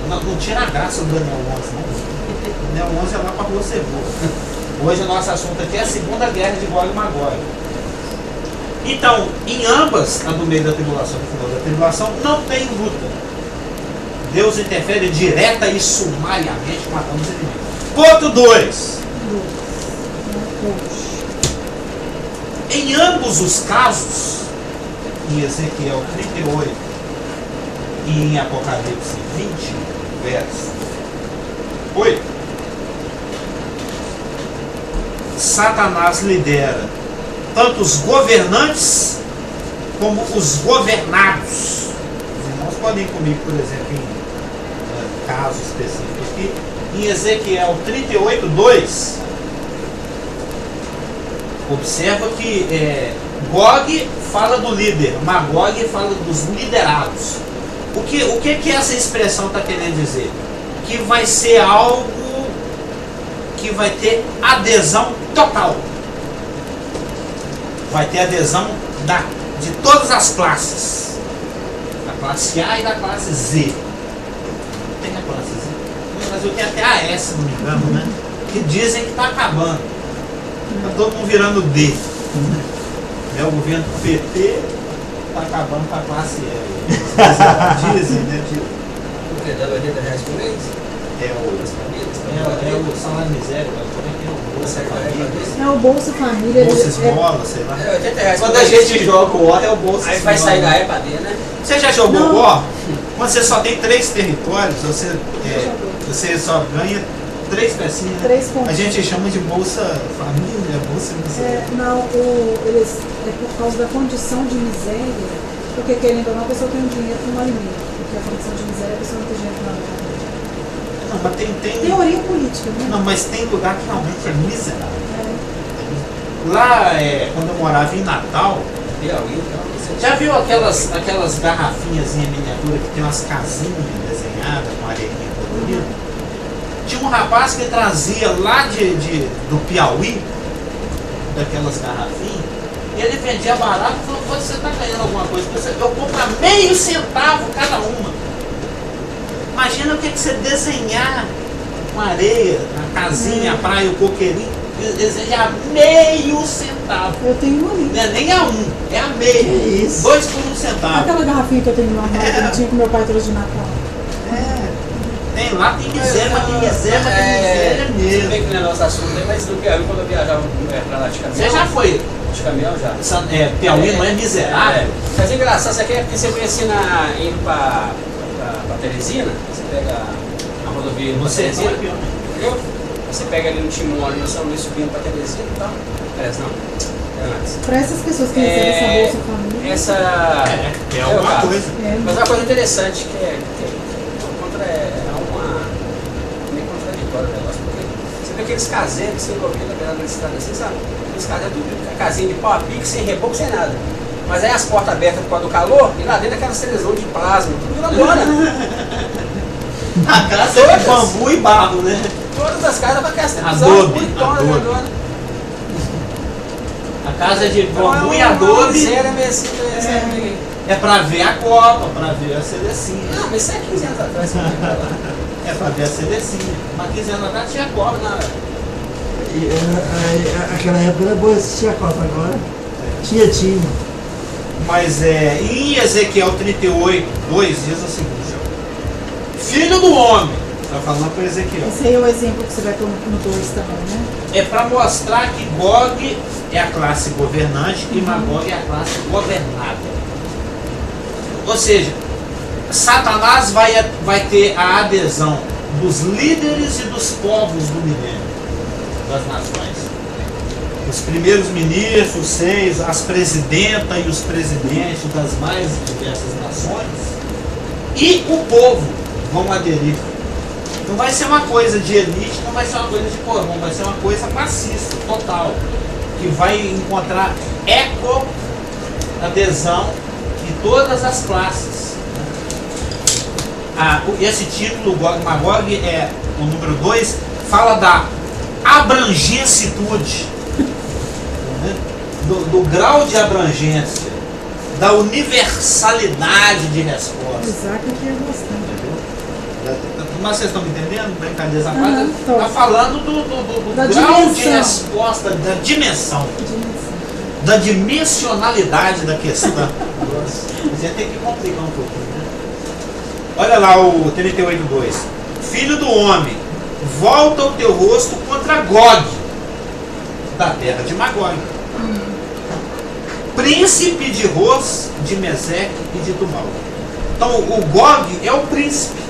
Não tira a graça do Daniel 11, não. Daniel 11 é lá para a rua Cebola. Hoje o nosso assunto aqui é a Segunda Guerra de Gog e Magog. Então, em ambas, a do meio da tribulação e no final da tribulação, não tem luta. Deus interfere direta e sumariamente matando os inimigos. Ponto 2. Em ambos os casos, em Ezequiel 38 e em Apocalipse 20, verso 8, Satanás lidera tanto os governantes como os governados. Os irmãos podem ir comigo, por exemplo, em caso específico aqui, em Ezequiel 38, 2. Observa que Gog fala do líder, Magog fala dos liderados. O que essa expressão está querendo dizer? Que vai ser algo que vai ter adesão total. Vai ter adesão de todas as classes. Da classe A e da classe Z. Não tem a classe Z. No Brasil tem até a S, se não me engano, né? Que dizem que está acabando. Está todo mundo virando D. O governo PT está acabando com a classe E. Dizem, né? O que? Dá R$80 por mês? É o salário miséria, como é que é o Bolsa Família? É o Bolsa Família. Bolsa Esmola, sei lá. R$80. Quando a gente joga o O, é o Bolsa aí Esmola. vai sair da E para D, né? Você já jogou o O? Quando você só tem 3 territórios, você só ganha 3 pecinhas. 3 pontos. A gente chama de Bolsa Família, Bolsa Miséria. Eles, por causa da condição de miséria, porque querendo ou não, a pessoa tem um dinheiro para um alimento. Porque a condição de miséria, a pessoa não tem dinheiro para um alimento. Não, mas tem Teoria política, né? Não, mas tem lugar que realmente é miserável. Lá, quando eu morava em Natal, já viu aquelas garrafinhas em miniatura que tem umas casinhas desenhadas com areinha colorida? Tinha um rapaz que trazia lá do Piauí, daquelas garrafinhas, e ele vendia barato e falou: você está ganhando alguma coisa? Eu compro a meio centavo cada uma. Imagina o que você desenhar com areia, a casinha, a praia, o coqueirinho, desenhar meio centavo. Eu tenho uma ali. Não é nem a 1, é a meio. Isso. 2 por 1 centavo. Aquela garrafinha que eu tenho no armário, que eu tinha que meu pai trouxe de Natal. Tem lá, tem miséria, tem miséria mesmo. Você vê que não é nosso assunto, mas no Piauí, quando eu viajava pra lá de caminhão. Você já foi? De caminhão já. Piauí não é miserável? Mas é engraçado, isso aqui é porque você conhece indo pra Teresina, você pega a rodovia de Teresina, entendeu? Você pega ali no Timóteo, no São Luís, subindo pra Teresina e tal. Parece não? É antes. Para essas pessoas que recebem essa Bolsa Família. É alguma coisa. Mas uma coisa interessante que é meio contraditório o negócio, porque você vê aqueles caseiros que se envolviam na beirada da estrada assim, sabe? Aqueles caseiros, tudo casinha de pau a pique, sem reboco, sem nada. Mas aí as portas abertas por causa do calor, e lá dentro aquelas televisões de plasma, tudo lá fora. A casa é de bambu e barro, né? Todas as casas para aquelas televisões bonitonas. A casa é de bambu e adobe. É pra ver a Copa, pra ver a Selecinha. Não, mas isso é 15 anos atrás. É pra ver a Selecinha. Mas 15 anos atrás tinha Copa, né? Aquela época era boa assistir a Copa, agora tinha time. Mas em Ezequiel 38, 2 diz o seguinte: Filho do homem, está falando para Ezequiel. Esse aí é o exemplo que você vai pôr no 2 também, né? É para mostrar que Gog é a classe governante e Magog é a classe governada. Ou seja, Satanás vai ter a adesão dos líderes e dos povos do milênio, das nações. Os primeiros ministros, os 6, as presidentas e os presidentes das mais diversas nações e o povo vão aderir. Não vai ser uma coisa de elite, não vai ser uma coisa de povão, vai ser uma coisa maciça, total, que vai encontrar adesão e todas as classes. Esse título, Gog e Magog, é o número 2, fala da abrangêncitude, né? do grau de abrangência, da universalidade de resposta. Isaac aqui é bastante. Mas vocês estão me entendendo? Brincadeiras à parte, tô. está falando do Da grau dimensão. de resposta, da dimensão, da dimensionalidade da questão. Você tem que complicar um pouquinho, né? Olha lá o 38:2. Filho do homem, volta o teu rosto contra Gog, da terra de Magog, príncipe de Ros, de Meseque e de Tubal. Então o Gog é o príncipe.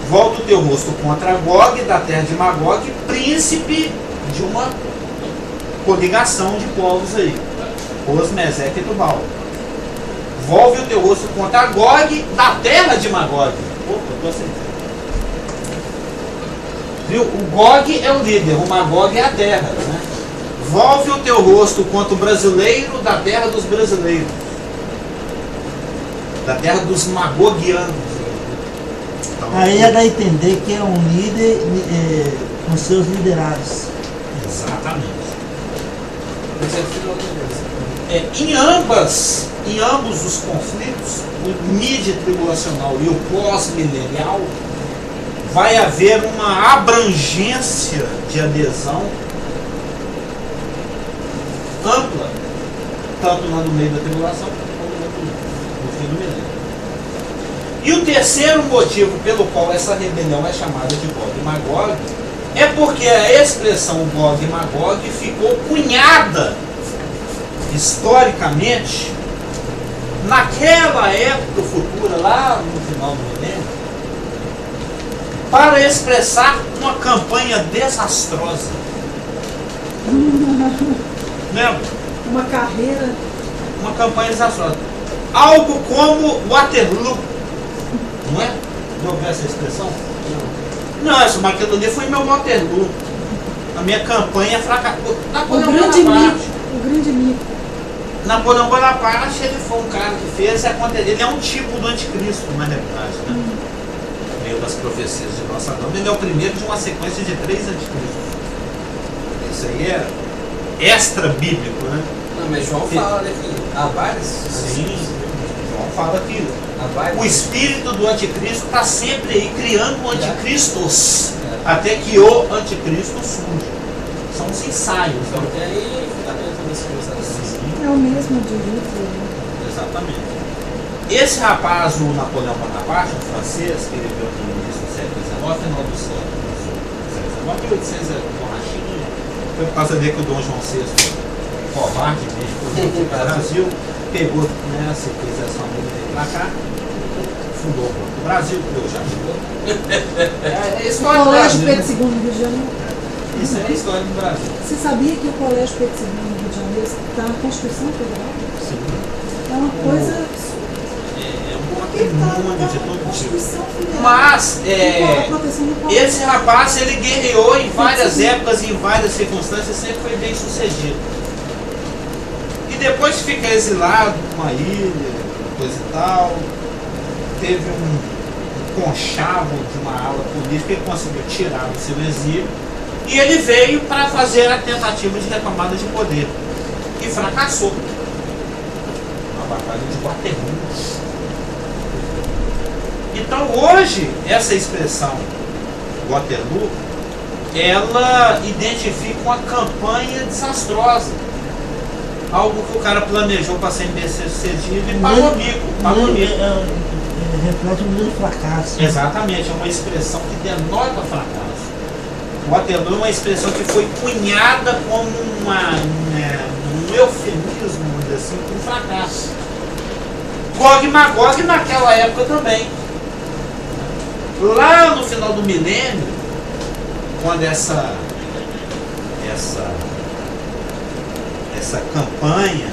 Volta o teu rosto contra Gog, da terra de Magog, príncipe de uma coligação de povos aí. Ros, Meseque e Tubal. Volve o teu rosto contra Gog, da terra de Magog. Opa, eu tô aceitando. Viu? O Gog é o líder, o Magog é a terra, né? Volve o teu rosto contra o brasileiro, da terra dos brasileiros. Da terra dos magogianos. Então, Aí é dar a entender que é um líder com seus liderados. exatamente. Mas é filho de Deus. Em ambos os conflitos, o mid-tribulacional e o pós-milenial, vai haver uma abrangência de adesão ampla, tanto lá no meio da tribulação quanto no fim do milênio. E o terceiro motivo pelo qual essa rebelião é chamada de Gog e Magog é porque a expressão Gog e Magog ficou cunhada historicamente naquela época futura, lá no final do milênio, para expressar uma campanha desastrosa. Lembra? Uma carreira. Uma campanha desastrosa. Algo como Waterloo. Não é? Já ouviu essa expressão? Não, essa Maquedônia foi meu Waterloo. A minha campanha fracassou. O grande mito. Napoleão Bonaparte, ele foi um cara que fez acontecer. Ele é um tipo do anticristo, na realidade, né? Meio das profecias de Nossa Dama, ele é o primeiro de uma sequência de 3 anticristos. Isso aí é extra bíblico, né? Não, mas João fala, né, que há vários. Sim, João fala aquilo. Há vários. O espírito do anticristo está sempre aí criando anticristos, até que o anticristo surja. São os ensaios. Então tem aí fundamento nesse começo. É o mesmo de Hitler, né? Exatamente. Esse rapaz, o Napoleão Bonaparte, um francês, que viveu no início do século XIX, final do século XIX, 1800, na China, foi por causa dele que o Dom João VI, covarde mesmo, foi para o Brasil, pegou, né, a civilização dele pra cá, fundou o Brasil, que hoje ajudou. É O história do Colégio Brasil. Pedro II no Rio de Janeiro. Isso é a história do Brasil. Você sabia que o Colégio Pedro II no Rio de Janeiro está na Constituição Federal? Sim. É uma coisa. É um Porque está patrimônio de na todo tipo. Constituição Federal. Mas, A proteção do Colégio. esse rapaz, ele guerreou em várias épocas e em várias circunstâncias, sempre foi bem sucedido. E depois de ficar exilado numa ilha, coisa e tal, teve um conchavo de uma ala política que ele conseguiu tirar do seu exílio, e ele veio para fazer a tentativa de retomada de poder. E fracassou. Na Batalha de Waterloo. Então hoje, essa expressão Waterloo, ela identifica uma campanha desastrosa. Algo que o cara planejou para ser bem sucedido e pagou mico. Reflete um grande fracasso. Exatamente, é uma expressão que denota fracasso. Waterloo é uma expressão que foi cunhada como um eufemismo, vamos dizer assim, para um fracasso. Gog e Magog naquela época também. Lá no final do milênio, quando essa campanha,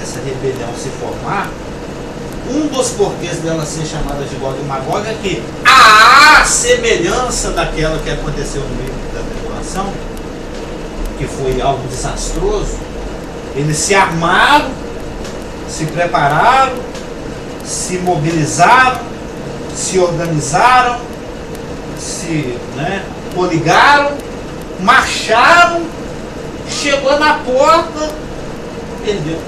essa rebelião se formar, um dos porquês dela ser chamada de Gog e Magog é que a semelhança daquela que aconteceu no meio da tribulação, que foi algo desastroso, eles se armaram se prepararam, se mobilizaram, se organizaram, se coligaram, marcharam, chegou na porta, perdeu.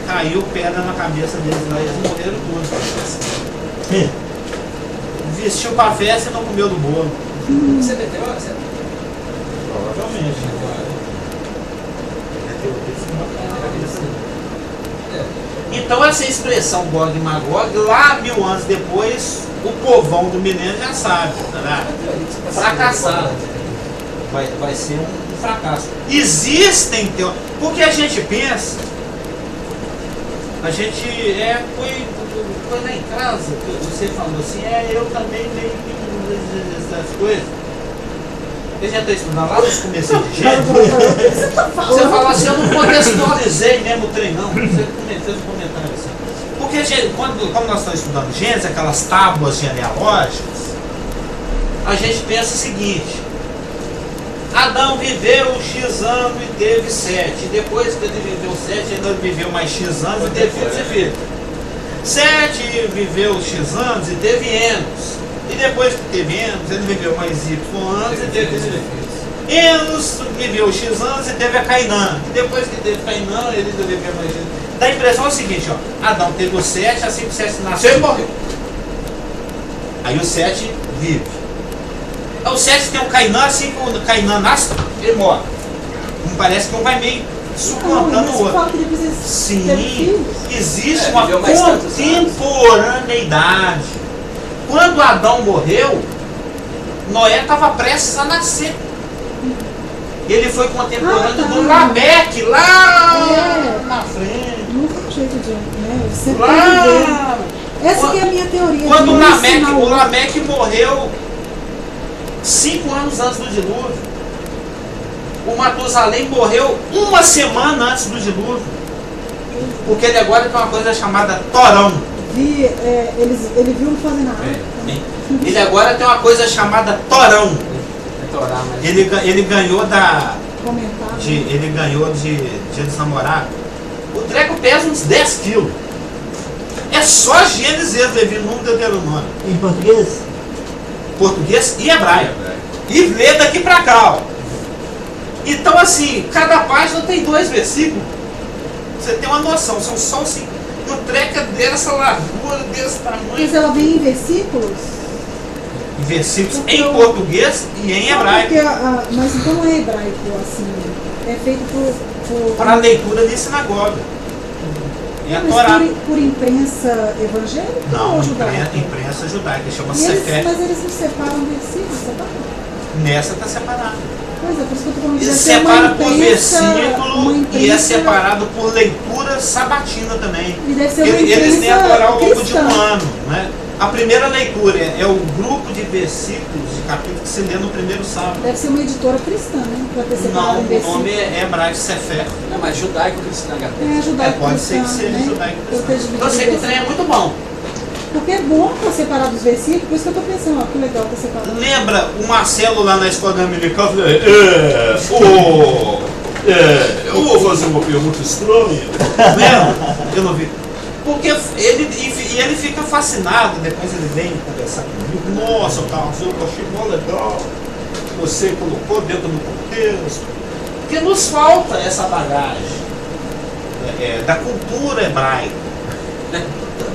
Caiu pedra na cabeça deles lá, eles morreram todos. Vestiu pra festa e não comeu do bolo. Você meteu? Provavelmente. Então essa expressão Gog e Magog, lá 1000 anos depois, o povão do milênio já sabe, né? Fracassado. Vai ser um fracasso. Existem, porque a gente pensa, a gente foi lá em casa, você falou assim, eu também meio que essas coisas. Eu já estou estudando lá nos comecei de Gênesis. Você fala assim, eu não contextualizei mesmo o trem, não. Você fez um comentário assim. Porque quando nós estamos estudando Gênesis, aquelas tábuas genealógicas, a gente pensa o seguinte: Adão viveu X anos e teve 7. Depois que ele viveu 7, ele viveu mais X anos e teve filhos e filhos. 7 viveu X anos e teve Enos. E depois que teve Enos, ele viveu mais Y anos e teve filhos. Enos viveu X anos e teve a Cainã. E depois que teve Cainã, ele viveu mais X. Dá a impressão o seguinte, Adão teve o 7, assim que o 7 nasceu e morreu. Aí o 7 vive. O 7 tem o Cainã, assim que o Cainã nasce, ele morre. Não parece que um vai meio suplantando o outro. Sim, existe uma contemporaneidade. Quando Adão morreu, Noé estava prestes a nascer. Ele foi contemporâneo do Lameque, lá na frente. Não tem jeito de você lá. Essa que é a minha teoria. Quando o Lameque morreu 5 anos antes do dilúvio, o Matusalém morreu 1 semana antes do dilúvio, porque ele agora tem uma coisa chamada torão. Ele viu não fazer nada. Ele agora tem uma coisa chamada torão. Ele ganhou ele ganhou de Dia dos Namorados. O treco pesa uns 10 quilos. É só Gênesis, Levítico, Número, Deuteronômio. Em português? Português e hebraico. E lê daqui pra cá, Então assim, cada página tem 2 versículos. Você tem uma noção, são só 5. O treco é dessa largura, desse tamanho. Mas ela vem em versículos? Em versículos em português e em hebraico. Mas então não é hebraico assim. É feito por para leitura de sinagoga. É a mas Torá. Por imprensa evangélica Não, ou judaica? imprensa judaica, chama Sefer. Mas eles não separam versículos, separam? Nessa está separado. Pois é, por isso que eu estou falando. Ele separa por versículo e é separado por leitura sabatina também. E deve ser uma Eles têm a Torá ao longo de um cristã. ano. Né? A primeira leitura é o grupo de versículos, de capítulos que se lê no primeiro sábado. Deve ser uma editora cristã, né? Para ter separado Não, em o versículos. nome é hebraico Sefer. Não, mas judaico-cristã, É judaico Pode ser que seja né? judaico-cristão. Eu sei que o trem é muito bom. Porque é bom estar separado dos versículos, por isso que eu estou pensando, que legal estar separado. Lembra o Marcelo lá na escola dominical? Eu vou fazer uma pergunta estranha. Lembra? Eu não vi. Porque ele fica fascinado, depois ele vem conversar comigo. Nossa, Carlos, eu achei mó legal. Você colocou dentro do contexto. Porque nos falta essa bagagem da cultura hebraica.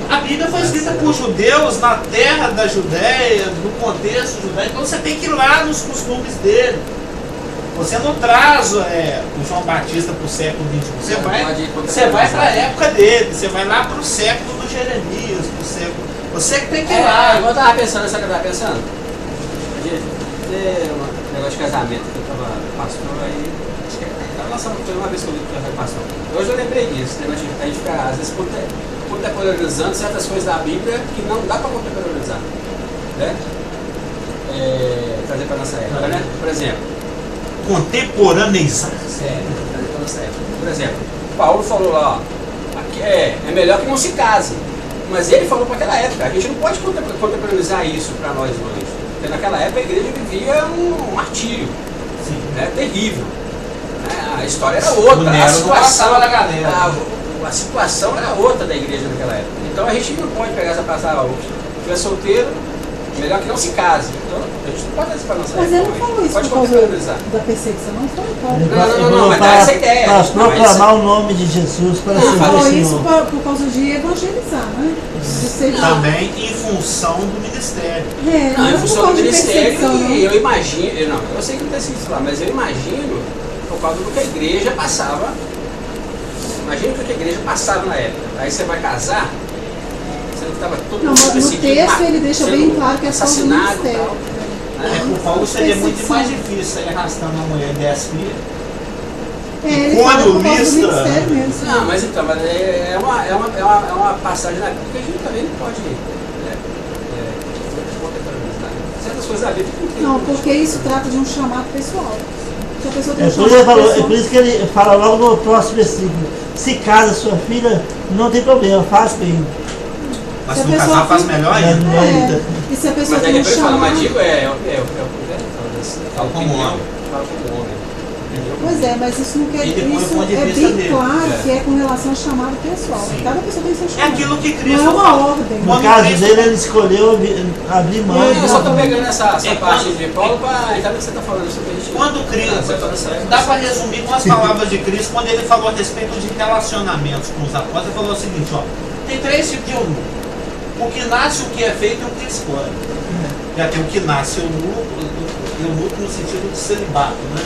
A Bíblia foi escrita por judeus na terra da Judéia, no contexto judaico, então você tem que ir lá nos costumes dele. Você não traz o João Batista para o século XXI, você vai para a época dele, você vai lá para o século do Jeremias, pro século. Você que tem que ir lá. Eu estava pensando, sabe o que eu estava pensando? Um negócio de casamento, que eu estava pastor aí. Foi uma vez que eu fui pastor. Hoje eu lembrei disso, a gente fica, às vezes, contemporaneizando certas coisas da Bíblia que não dá para contemporaneizar. Né? Trazer para nossa época, né? Por exemplo. Contemporaneizar? Trazer para nossa época. Por exemplo, Paulo falou lá, aqui é melhor que não se case. Mas ele falou para aquela época. A gente não pode contemporaneizar isso para nós hoje. Porque naquela época a igreja vivia um martírio. Sim. Terrível. Né? A história era outra, O Nero não passava da galera. A situação era outra da igreja naquela época. Então a gente não pode pegar essa passagem, se é solteiro, melhor que não se case. Então a gente não pode fazer para nossa Mas ele não falou isso por causa da perseguição, não foi? Paulo? Não, mas dá essa ideia. Para proclamar o nome de Jesus para Ele servir falou o isso Senhor. por causa de evangelizar, né? De ser Também em função do ministério. Não, em por função do causa de ministério, perseguição, não. eu imagino, eu sei que não tem sido lá, mas eu imagino por causa do que a igreja passava. Imagina o que a igreja passava na época. Aí você vai casar, você não estava todo Não, mundo mas no perseguido, texto ele deixa bem claro que é só do assassinado e ministério. tal. Por Paulo seria muito mais difícil ele arrastando uma mulher 10 filhos. Ele Quando fala por causa do Listra- ministério mesmo. Não, mas então, mas é uma passagem na Bíblia que a gente também não pode contextualizar. Certas coisas da Bíblia que Não, porque isso trata de um chamado pessoal. Se a pessoa tem É um por, chamado é pessoal, por isso que ele fala logo no próximo versículo: se casa sua filha, não tem problema, faz bem. Mas Se se a não pessoa casar, faz fica- melhor ainda. E se a pessoa Mas aí tem um depois fala, mas chamado... digo, Fala como homem. Fala como homem. Entendeu? Pois é, mas isso não quer E dizer, depois o isso ponto de é vista bem dele. claro É. que é com relação ao chamado pessoal. Sim. Cada pessoa tem seu É chamado. aquilo que Não Cristo é uma fala. ordem. No Quando caso Cristo- dele, ele escolheu abrir mão. Eu só estou de- pegando essa É parte quando- de Paulo para entrar no que você está falando sobre a gente. Quando Cristo, dá para resumir com as palavras de Cristo, quando ele falou a respeito de relacionamentos com os apóstolos, ele falou o seguinte, ó, tem 3 tipos de eunuco. O que nasce, o que é feito e o que escolhe. Já tem o que nasce eunuco no sentido de celibato, né?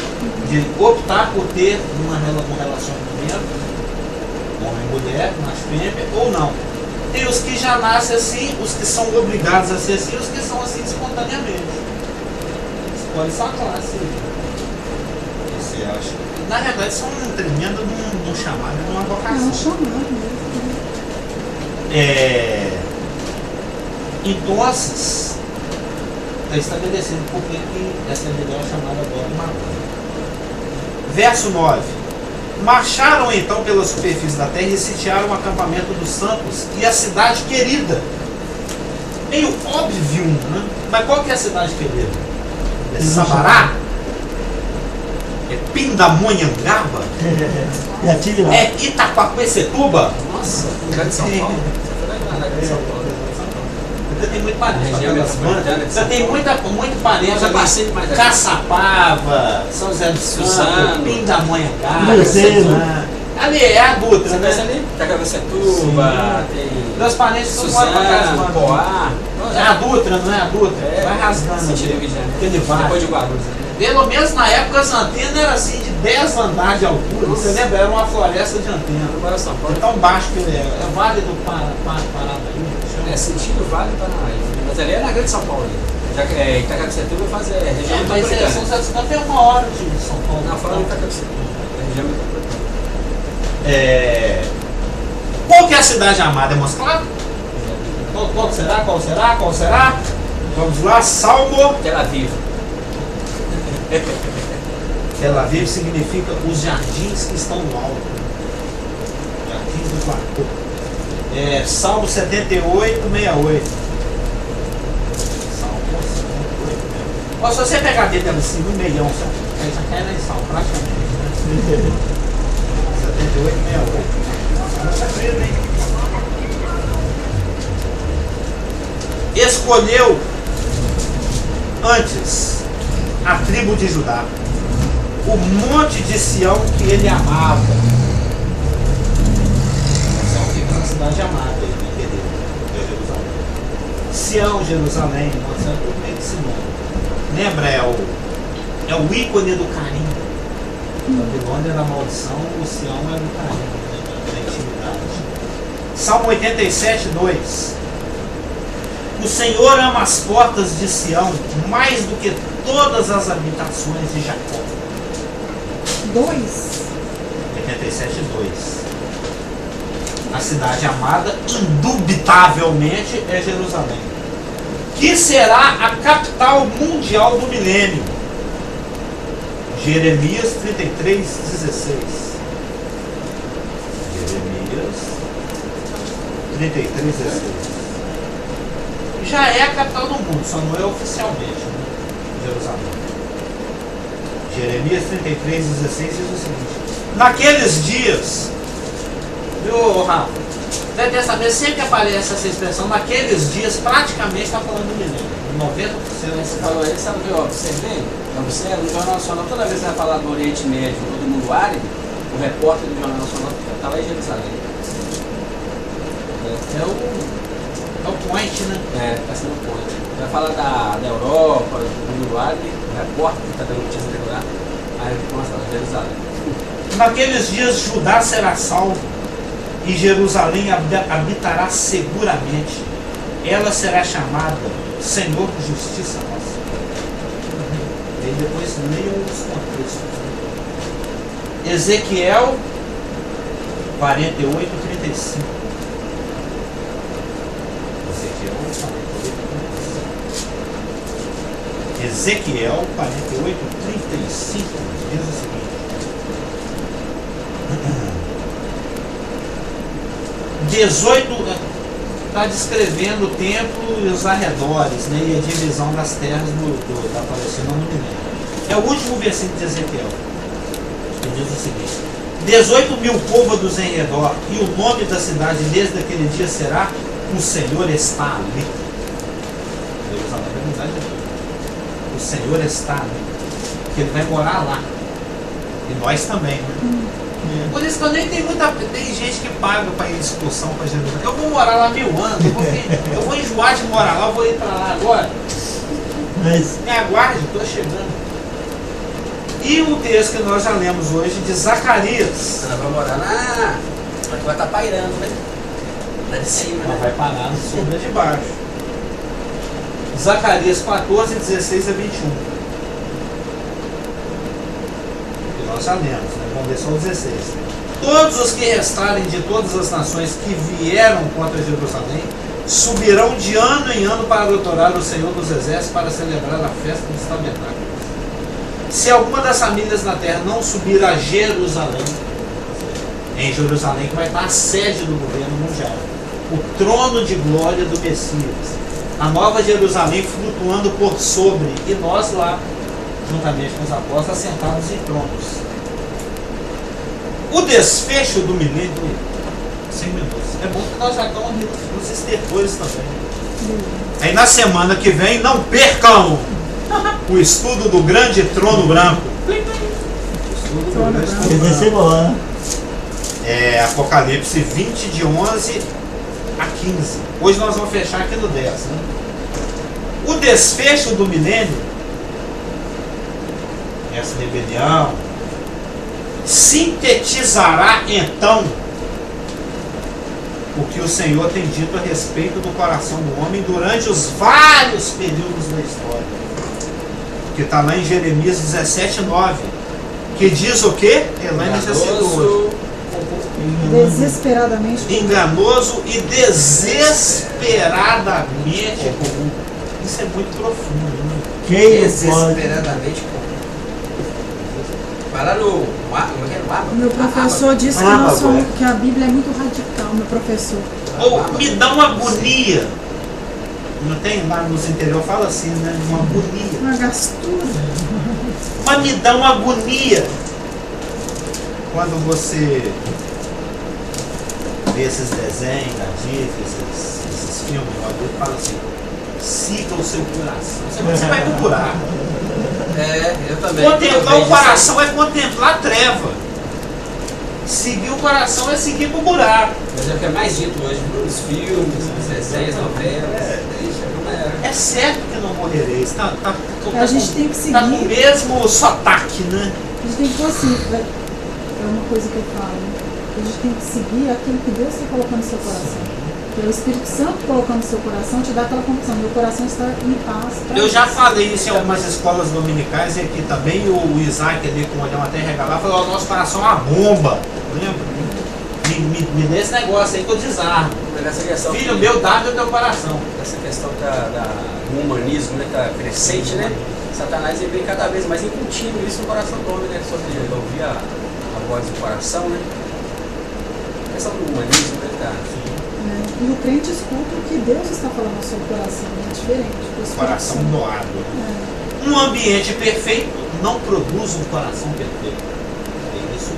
De optar por ter um relacionamento, homem e mulher, macho e fêmea, ou não. Tem os que já nascem assim, os que são obrigados a ser assim, os que são assim espontaneamente. Escolhe só a classe. Você acha? Na verdade, são um tremendo de um chamado, de uma É um vocação. chamado mesmo. Então, está estabelecendo por que essa mulher é chamada agora de Madonna. Verso 9. Marcharam então pela superfície da terra e sitiaram o acampamento dos santos e a cidade querida. Meio óbvio, né? Mas qual que é a cidade querida? É Sabará? É Pindamonhangaba? Já tive lá. É Itaquaquecetuba? Nossa, grande São Paulo. Você foi lá na grande São Paulo. Você tem muito parente. Região metropolitana de Você São tem Paulo. muito parente. Eu já ali. passei demais aqui. Caçapava, São José do Santo, Suzano. Pindamonhangaba. Cruzeiro. Ali é a Dutra, Você conhece né? ali? Itacavacetuba, tem Meus parentes são moram pra casa, Suzano, mano. Poá. É a Dutra, não é a Dutra? Vai rasgando Sentido ali. Rio de Janeiro. Aquele Depois vale. de Guarulhos. Pelo menos na época as antenas eram assim de 10 andares de altura. Você lembra? Era uma floresta de antena. Agora São Paulo. É tão baixo que é. É Vale do Paranaíba. É sentido Vale do Paranaíba. Mas ali é na grande São Paulo. Ali. Já que Itacavacetuba faz região Mas metropolitana. São José do Santo é 1 hora de São Paulo. Não, fala de Itacavacetuba. É região metropolitana. Qual que é a cidade amada? É Mosclavo? Qual será? Qual será? Qual será? Vamos lá, Salmo. Tel Aviv. Tel Aviv significa os jardins que estão no alto. Jardins do Platô. Salmo 78, 68. Salmo 78, 68. Ó, se você pegar dentro assim, no meião, aí já cai lá em Salmo, praticamente. Né? 78, 68. Tá preso, hein? Escolheu antes a tribo de Judá, o monte de Sião que ele amava. Sião fica na cidade amada, ele querido, de Jerusalém. Sião, Jerusalém, Monte Sião, tudo meio que esse nome. Lembra? É o ícone do carinho. Babilônia era a maldição, o Sião era o carinho, né, da intimidade. Salmo 87, 2. O Senhor ama as portas de Sião mais do que todas as habitações de Jacó. 2. 87, 2. A cidade amada, indubitavelmente, é Jerusalém, que será a capital mundial do milênio. Jeremias 33, 16. Jeremias 33, 16. Já é a capital do mundo, só não é oficialmente, né? Jerusalém. Jeremias 33, 16 diz o seguinte: naqueles dias, Viu, Rafa? Velho Testamento sempre que aparece essa expressão, naqueles dias, praticamente está falando do milênio. 90% Você falou aí, sabe o que eu observei? Observa, no Jornal Nacional, toda vez que vai falar do Oriente Médio ou do mundo árabe, o repórter do Jornal Nacional está lá em Jerusalém. é o point, né? Está sendo o ponto. Vai falar da Europa, do mundo árabe, o repórter que está dando notícia regular, aí mostra lá, Jerusalém. naqueles dias Judá será salvo e Jerusalém habitará seguramente. Ela será chamada Senhor Justiça Nossa. E depois leiam os contextos. Ezequiel 48, 35. Ezequiel 48, 35. Ezequiel 48, 35 diz o seguinte: 18 está descrevendo o templo e os arredores, né, e a divisão das terras da Palestina no milênio. É o último versículo de Ezequiel, que diz o seguinte: 18.000 côvados em redor, e o nome da cidade desde aquele dia será: o Senhor está ali. O Senhor está ali, que Ele vai morar lá, e nós também, né? Por isso que eu nem tenho tem gente que paga para ir de excursão para Jerusalém. Eu vou morar lá 1000 anos, eu vou enjoar de morar lá, eu vou ir para lá agora. Mas Me aguarde, estou chegando. E o texto que nós já lemos hoje de Zacarias. Você vai morar na. Mas vai estar pairando, né? Lá de cima, Ela né? vai parar no sombra de baixo. Zacarias 14, 16 a 21. Que nós já lemos, né? Vamos ver só o 16. Todos os que restarem de todas as nações que vieram contra Jerusalém subirão de ano em ano para adorar o Senhor dos Exércitos, para celebrar a festa dos tabernáculos. Se alguma das famílias na terra não subir a Jerusalém, em Jerusalém que vai estar a sede do governo mundial, o trono de glória do Messias, a nova Jerusalém flutuando por sobre, e nós lá, juntamente com os apóstolos, assentados em tronos. O desfecho do milênio, 5 minutos. É bom que nós já estamos nos estertores também. Aí na semana que vem, não percam o estudo do grande trono branco. Estudo do grande trono vai ser branco. bom, né? É Apocalipse 20, de 11 a 15. Hoje nós vamos fechar aqui no 10, né? O desfecho do milênio, essa rebelião, sintetizará então o que o Senhor tem dito a respeito do coração do homem durante os vários períodos da história, que está lá em Jeremias 17, 9, que diz o que? Elaine já citou hoje. Desesperadamente. Enganoso e desesperadamente comum. Isso é muito profundo, né? Quem pode? Desesperadamente comum. Para no Meu professor disse que a Bíblia é muito radical, meu professor. Ou me dá uma agonia. Não tem lá nos interior, fala assim, né? Uma agonia. Uma gastura. Mas me dá uma agonia quando você vê esses desenhos da Disney, esses filmes, o adulto fala assim: siga o seu coração. Você vai procurar. eu também. Contemplar o coração é contemplar a treva. Seguir o coração é seguir pro buraco. Mas é o que é mais dito hoje nos filmes, nos desenhos, novelas. É certo que não morrereis. A gente tem que seguir. Tá com o mesmo sotaque, né? A gente tem que assim, é uma coisa que eu falo. A gente tem que seguir aquilo que Deus está colocando no seu coração. É o Espírito Santo colocando no seu coração, te dá aquela condição. Meu coração está em paz. Eu já falei isso em algumas escolas dominicais e aqui também o Isaac ali com o olhão até regalar falou: o nosso coração é uma bomba. Lembra? Me dê esse negócio aí que eu desarmo. Filho meu, dá no teu coração. Essa questão do humanismo, né, tá crescente, né? Satanás vem cada vez mais incutindo isso no coração do homem, né? Sobre ouvir a voz do coração, né? A questão do humanismo, né? E o crente escuta o que Deus está falando no seu coração, é diferente. Coração doado. Um ambiente perfeito não produz um coração perfeito. É isso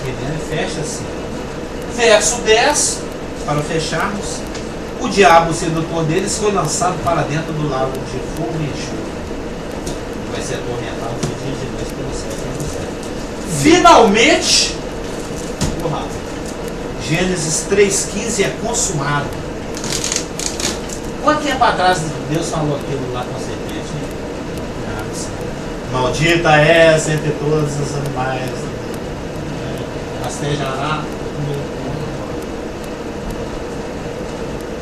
que fecha assim. Verso 10, para fecharmos. O diabo, sedutor deles, foi lançado para dentro do lago de fogo e enxofre. Vai ser atormentado de dia e de noite pelo céu. Finalmente, Gênesis 3,15 é consumado. Quanto tempo atrás Deus falou aquilo lá com a serpente? Maldita és entre todos os animais, rastejará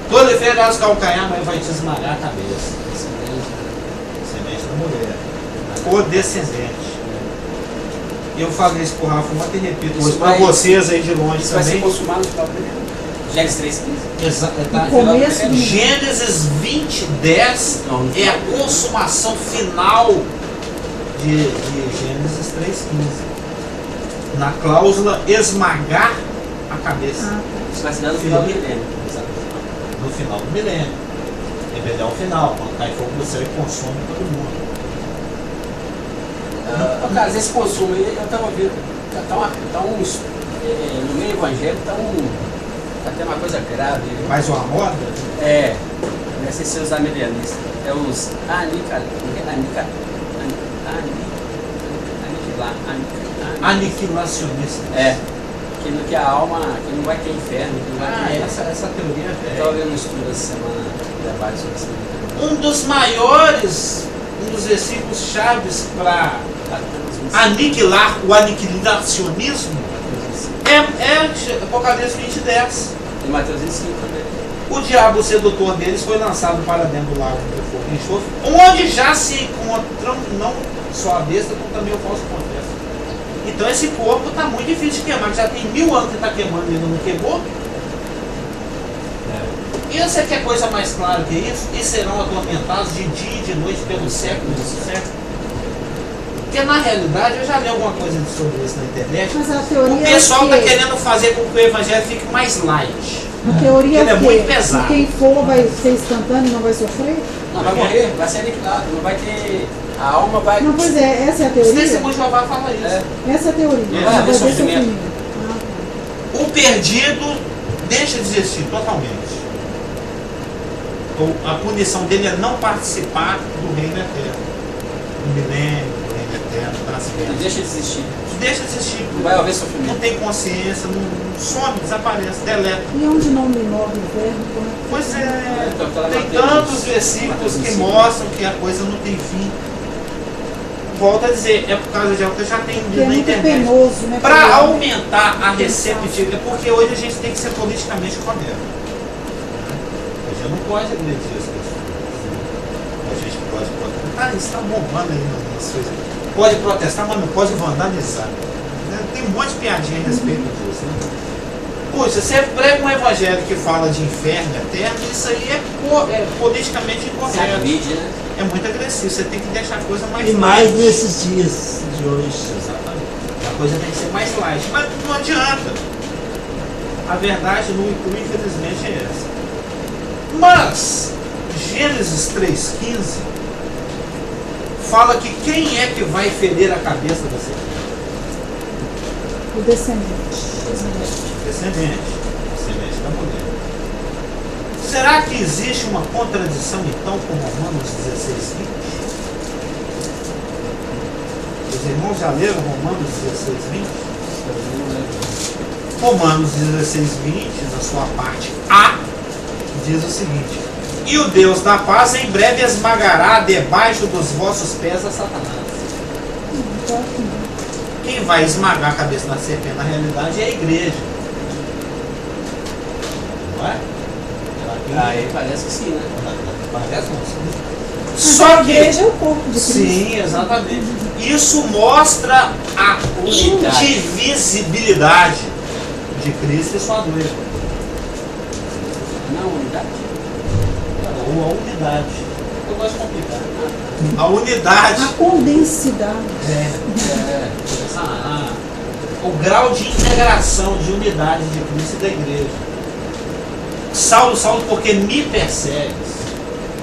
todo efeito das calcanhar, mas vai te esmagar a cabeça. Descendente da mulher. O descendente. Eu falei isso pro Rafa ontem e repito hoje para vocês aí de longe isso também. vai ser consumado no final do primeiro. Gênesis 3,15. Começo do... Gênesis 20:10 é a consumação final de Gênesis 3,15. Na cláusula esmagar a cabeça. Isso vai se dar no final do milênio. No final do milênio. Rebelião final, quando cai fogo do céu e consome todo mundo. Cara, esse consumo aí, eu estava ouvindo, no meio evangélico tá até uma coisa grave. Mais uma moda? Não sei se os americanistas, é os Aniquilacionistas. Que a alma, que não vai ter inferno. Que não vai ter... Essa teoria é velha. Eu estava vendo um estudo essa semana, debate sobre isso. Um dos maiores, um dos versículos chaves para aniquilar o aniquilacionismo é Apocalipse 20:10. E Mateus 25 também. O diabo sedutor deles foi lançado para dentro do lago de fogo e enxofre, onde já se encontram não só a besta, como também o falso profeta. Então esse corpo está muito difícil de queimar, que já tem 1000 anos que está queimando e não queimou. E você quer coisa mais clara que isso? E serão atormentados de dia e de noite pelos séculos dos séculos. Porque na realidade, eu já li alguma coisa sobre isso na internet. Mas a teoria o pessoal está é que... querendo fazer com que o evangelho fique mais light. A teoria Ele é muito pesado. quem for vai ser instantâneo e não vai sofrer? Não, vai morrer, vai ser aniquilado, não vai ter... A alma vai... Não, pois é, essa é a Os teoria. testemunhos de Jeová falam isso. Essa é a teoria. Não vai haver sofrimento. O perdido deixa de existir totalmente. A punição dele é não participar do reino eterno. Do milênio, do reino eterno, das Ele guerras. deixa de existir. Deixa de existir. Não vai haver sofrimento. Não tem consciência, não some, desaparece, deleta. E onde não me morre o verbo, como é que... Pois é, Então, tá lá tem Mateus, tantos versículos que mostram que a coisa não tem fim. Volto a dizer, é por causa de algo que eu já tenho Que lido é na muito internet. penoso, né? Para aumentar a receptividade, porque hoje a gente tem que ser politicamente correto. A gente não pode agredir as pessoas. A gente pode protestar. Ah, isso está bombando aí nas coisas. Pode protestar, mas não pode vandalizar. Tem um monte de piadinha a respeito disso. Né? Puxa, você prega um evangelho que fala de inferno eterno, isso aí é politicamente incorreto. Mídia, né? É muito agressivo, você tem que deixar a coisa mais E light. mais nesses dias de hoje. Exatamente. A coisa tem que ser mais light. Mas não adianta. A verdade, no e cru, infelizmente, é essa. Mas, Gênesis 3,15 fala que quem é que vai ferir a cabeça da serpente? O descendente. Descendente da mulher. Será que existe uma contradição então com Romanos 16:20? Os irmãos já leram Romanos 16:20? Romanos 16:20, na sua parte A, diz o seguinte: e o Deus da paz em breve esmagará debaixo dos vossos pés a Satanás. Quem vai esmagar a cabeça da serpente na realidade é a igreja. Não é? Aí parece que sim, né? Parece não, sim. Só que a igreja é o corpo de Cristo. Sim, exatamente. Isso mostra a indivisibilidade de Cristo e sua noiva. Não, unidade? Ou a unidade. Eu gosto de complicar. A unidade. A condensidade. O grau de integração, de unidade de Cristo e da igreja. Saulo, porque me persegues.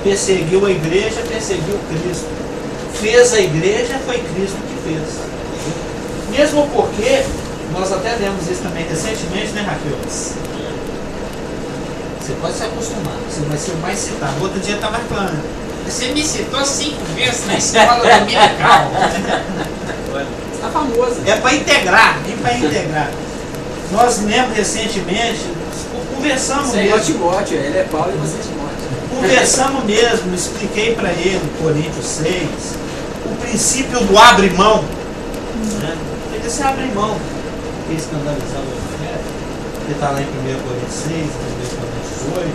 Perseguiu a igreja, perseguiu Cristo. fez a igreja foi Cristo que fez. Mesmo porque, nós até lemos isso também recentemente, né, Raquel? Você pode se acostumar, você vai ser o mais citado. O outro dia estava reclamando. Você me citou 5 vezes na escola dominical. Está famoso. É para integrar, Nós lemos recentemente, conversamos Você é mesmo. Timóteo, ele é Paulo e você é Timóteo. Conversamos mesmo, expliquei para ele, Coríntios 6, o princípio do abre mão. Né? Ele disse abre mão, porque escandalizava o evangelho. Ele está lá em 1 Coríntios 6, 1 Coríntios 8.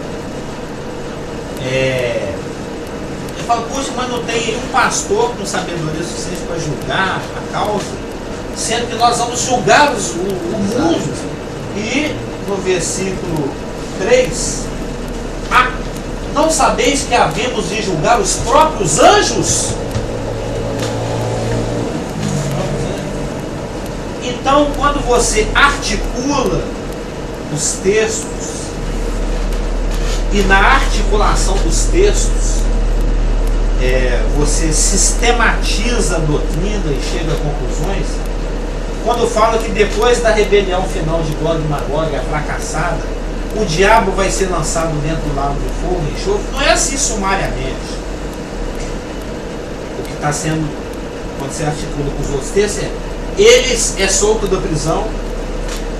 Ele fala, puxa, mas não tem um pastor com sabedoria suficiente para julgar a causa, sendo que nós vamos julgar o mundo. E no versículo 3, não sabeis que havemos de julgar os próprios anjos? Então, quando você articula os textos, e na articulação dos textos, você sistematiza a doutrina e chega a conclusões, quando fala que depois da rebelião final de Gog e Magog, a fracassada, o diabo vai ser lançado dentro do lago de fogo e enxofre, não é assim sumariamente. O que está sendo, quando você articula com os outros textos, ele é solto da prisão,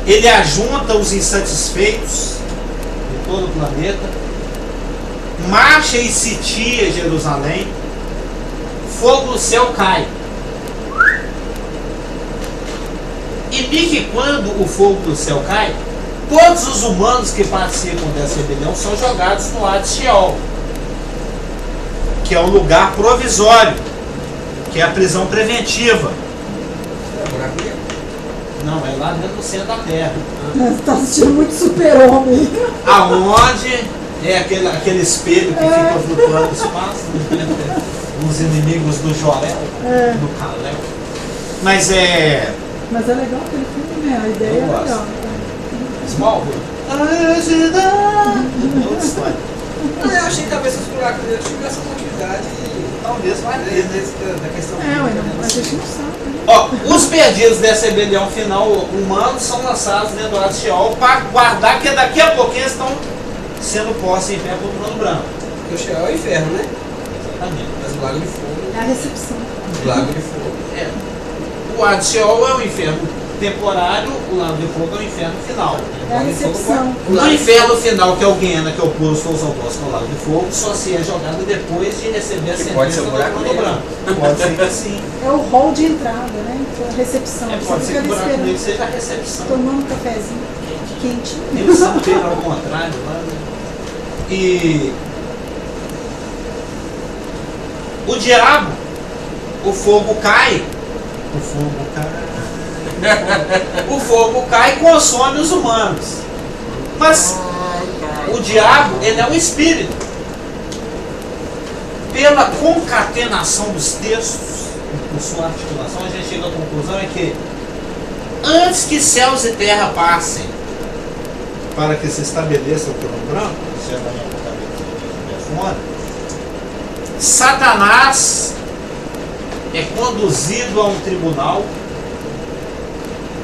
ele ajunta os insatisfeitos de todo o planeta, marcha e sitia Jerusalém, fogo do céu cai. E que quando o fogo do céu cai, todos os humanos que participam dessa rebelião são jogados no Hades Sheol, que é o lugar provisório, que é a prisão preventiva. Não, é lá dentro do centro da terra. Você está assistindo muito Super-Homem. Aonde é aquele espelho que fica flutuando no espaço, os inimigos do Jorel, do Kalel. Mas é legal aquele filme, né? A ideia é legal. Smallwood. Outra história. Eu achei que talvez os buracos dele tivessem uma utilidade. Talvez vai ter, da questão A gente não sabe. Né? Ó, os perdidos dessa rebelião final humanos são lançados dentro do Hades Sheol para guardar que daqui a pouquinho eles estão sendo postos em pé para o trono branco. Porque o Sheol é o inferno, né? Exatamente. Mas o lago de fogo. É a recepção. O lago de fogo. O Hades Sheol é o inferno temporário, o lago de fogo é o inferno final. É a recepção. No inferno final, que é o Guiena, que é o puro Souls Altos, que é o lago de fogo, só se é jogado depois de receber a sentença do trono branco. Pode ser que sim. É o hall de entrada, né? A recepção. Pode ser que o buraco negro seja a recepção. Tomando um cafezinho quentinho. Eles são bem ao contrário lá, né? E o diabo, o fogo cai. O fogo cai e consome os humanos. Mas o diabo, ele é um espírito. Pela concatenação dos textos, por sua articulação, a gente chega à conclusão é que antes que céus e terra passem, para que se estabeleça o trono branco, Satanás é conduzido a um tribunal.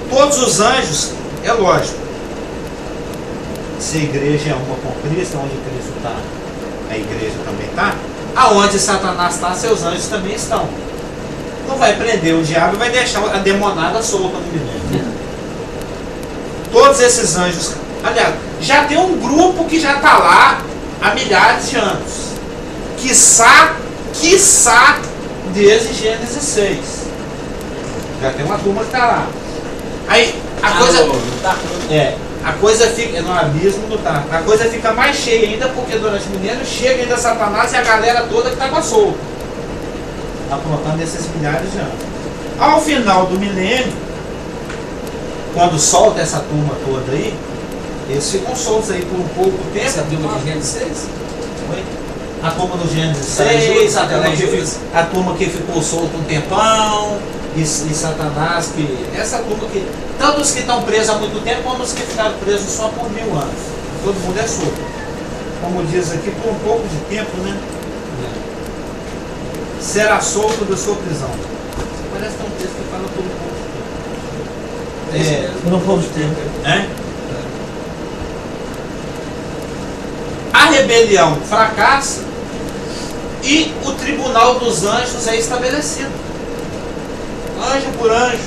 Todos os anjos, é lógico, se a igreja é uma com Cristo, onde Cristo está, a igreja também está, aonde Satanás está, seus anjos também estão. Não vai prender o diabo e vai deixar a demonada solta no milênio. Todos esses anjos, aliás, já tem um grupo que já está lá há milhares de anos. Quiçá, desde Gênesis 6. Já tem uma turma que está lá. Aí a coisa fica no abismo, não tá. A coisa fica mais cheia ainda porque durante o milênio chega ainda Satanás e a galera toda que estava solta, aprontando esses milhares de anos. Ao final do milênio, quando solta essa turma toda aí, eles ficam soltos aí por um pouco tempo. Essa turma do Gênesis 6? Oi? A turma do Gênesis 6, a turma que ficou solta um tempão, e Satanás, essa turma que, tanto os que estão presos há muito tempo, como os que ficaram presos só por 1000 anos. Todo mundo é solto. Como diz aqui, por um pouco de tempo, né? será solto da sua prisão. Parece que é um texto que fala todo o povo. Por um povo de tempo. A rebelião fracassa e o tribunal dos anjos é estabelecido. Anjo por anjo,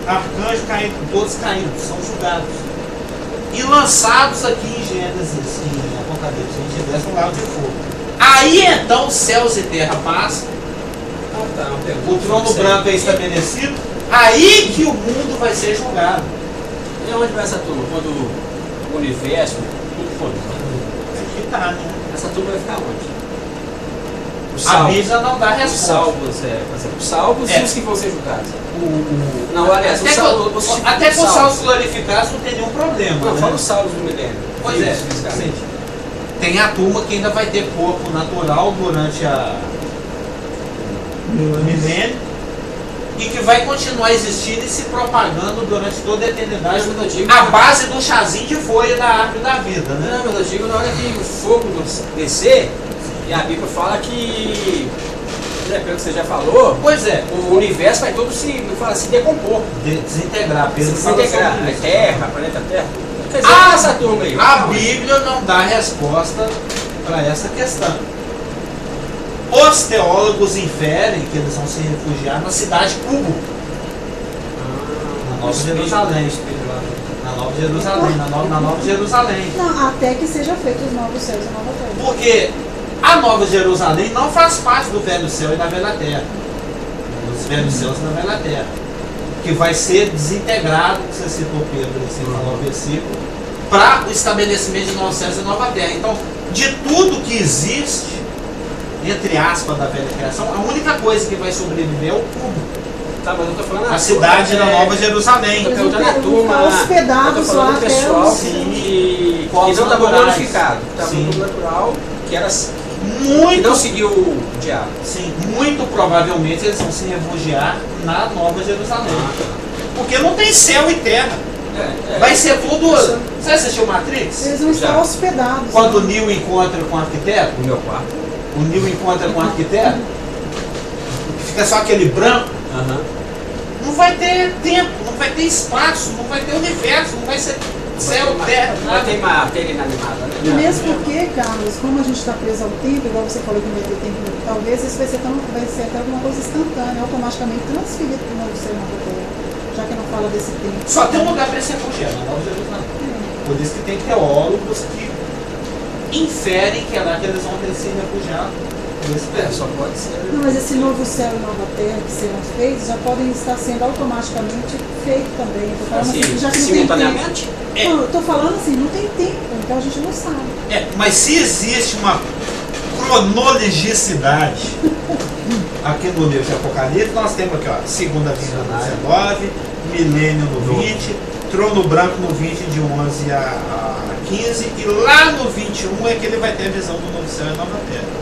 arcanjo caído, todos caídos, são julgados. E lançados aqui em Gênesis, em Apocalipse, a gente desce um lago de fogo. Aí então céus e terra passam, o trono branco é estabelecido, aí que o mundo vai ser julgado. E onde vai essa turma? Quando o universo, tudo for. Aqui está, né? Essa turma vai ficar onde? A Bíblia não dá Os resposta. salvos, os salvos e os que vão ser julgados. Não, aliás, até com os salvos glorificados não tem nenhum problema. Não, né? fala os salvos do milênio. Pois é, sim. Tem a turma que ainda vai ter corpo natural durante o milênio e que vai continuar existindo e se propagando durante toda a eternidade. A base do chazinho de folha da árvore da vida, né? Não, mas eu digo na hora que o fogo descer, e a Bíblia fala que, pelo que você já falou, Pois é, o universo vai todo se decompor. desintegrar, Pedro fala Desintegrar. sobre A isso. Terra, planeta Terra. Quer dizer, essa turma aí. A Bíblia não dá resposta para essa questão. Os teólogos inferem que eles vão se refugiar na cidade Cubo, na Nova Jerusalém. Na Nova Jerusalém, na Nova Jerusalém. Não, até que seja feito os novos céus e a nova terra. Porque a Nova Jerusalém não faz parte do velho céu e da velha terra. Dos velhos céus e da velha terra. Que vai ser desintegrado, que você citou Pedro, assim, no versículo, para o estabelecimento de novos céus e nova terra. Então, de tudo que existe, entre aspas, da velha criação, a única coisa que vai sobreviver é o cubo. Tá, mas eu tô falando A cidade da Nova Jerusalém. Eu tô perguntando a turma Ficar hospedados eu tô falando lá do até pessoal os- que Povos não estava naturais. glorificado. Estava Sim. no mundo natural, que não Muito, seguiu o diabo. sim, muito provavelmente eles vão se refugiar na Nova Jerusalém. Porque não tem céu e terra. Vai ser tudo. Você assistiu Matrix? Eles vão estar Já. hospedados. Quando o Neo encontra com o arquiteto, O meu quarto. o Neo encontra com o arquiteto, fica só aquele branco, não vai ter tempo, não vai ter espaço, não vai ter universo, não vai ser céu, terra, Não vai nada. ter matéria inanimada, né? E mesmo porque, Carlos, como a gente está preso ao tempo, igual você falou que não vai ter tempo, talvez isso vai ser até alguma coisa instantânea, automaticamente transferido para o novo céu e nova terra, já que não fala desse tempo. Só tem um lugar para se refugiar, na Nova Jerusalém. Por isso que tem teólogos que inferem que é lá que eles vão ter se refugiado. Só pode ser. Não, mas esse novo céu e nova terra que serão feitos já podem estar sendo automaticamente feitos também. Eu tô falando Assim, assim, já que não tem tempo. simultaneamente? Não, eu tô falando assim, não tem tempo, então a gente não sabe. Mas se existe uma cronologicidade aqui no livro de Apocalipse, nós temos aqui, ó, segunda vinda no 19, milênio no 20, trono branco no 20, de 11 a 15, e lá no 21 é que ele vai ter a visão do novo céu e nova terra.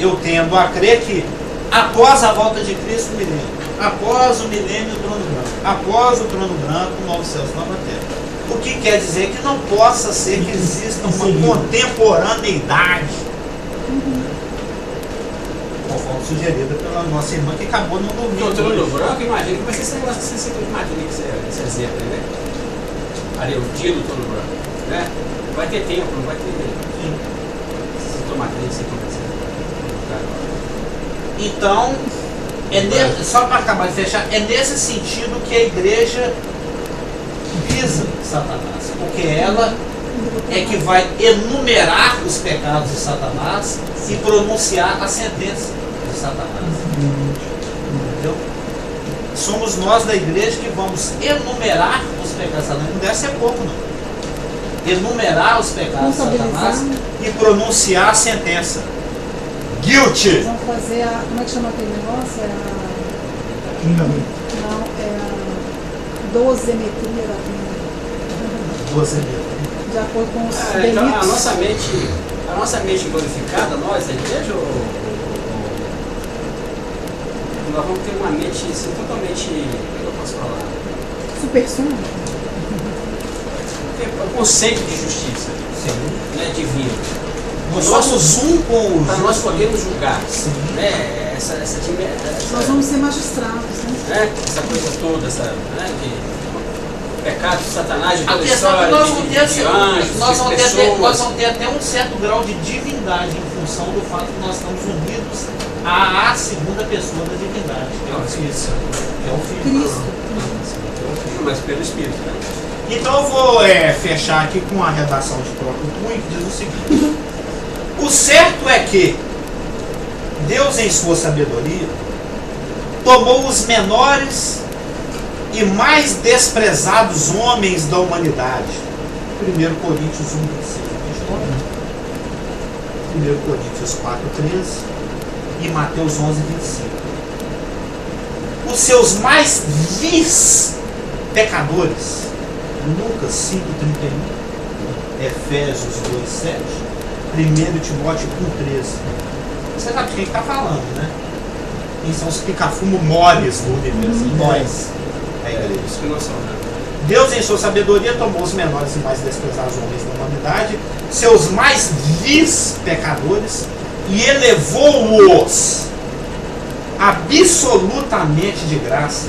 Eu tendo a crer que após a volta de Cristo, o milênio, após o milênio, o trono branco, após o trono branco, o novo céu e nova terra. O que quer dizer que não possa ser que exista uma contemporaneidade, conforme sugerida pela nossa irmã que acabou no domingo. O trono branco, imagina que vai ser esse negócio que você imagina que você exemplo, né? Ali, o dia do trono branco, né? Vai ter tempo, não vai ter. Sim. Matriz, Então, só para acabar de fechar, é nesse sentido que a igreja visa Satanás, porque ela é que vai enumerar os pecados de Satanás e pronunciar a sentença de Satanás. Entendeu? Somos nós da igreja que vamos enumerar os pecados de Satanás. Não deve ser pouco, não. Enumerar os pecados de Satanás e pronunciar a sentença. Guilty! Vão fazer a. Como é que chama aquele negócio? Não, é a dosimetria da pena. Dosimetria. De acordo com os então delitos. a nossa mente glorificada, nós, a igreja, nós vamos ter uma mente assim, totalmente. Como é que eu posso falar? Supersônica. O conceito de justiça, Sim. né, divino. Nós somos um com o para nós podermos julgar. Sim. Né? Nós vamos ser magistrados, né? Essa coisa toda, pecado de Satanás, de A toda questão é que história, nós vamos ter, de anjos, nós de vamos ter, pessoas. nós vamos ter até um certo grau de divindade em função do fato que nós estamos unidos à segunda pessoa da divindade, que é o Filho. É o Filho. Cristo. Mas pelo Espírito, né? Então eu vou fechar aqui com a redação de próprio punho, que diz o seguinte: o certo é que Deus, em sua sabedoria, tomou os menores e mais desprezados homens da humanidade. 1 Coríntios 1, 26 e 29, 1 Coríntios 4, 13 e Mateus 11, 25. Os seus mais vis pecadores, Lucas 5, 31, Efésios 2, 7, 1 Timóteo 1, 13. Você sabe de quem está falando, né? Quem são os picafumo mores do universo? Nós, a igreja. Isso que nós somos. Deus, em sua sabedoria, tomou os menores e mais desprezados homens da humanidade, seus mais vis pecadores, e elevou-os absolutamente de graça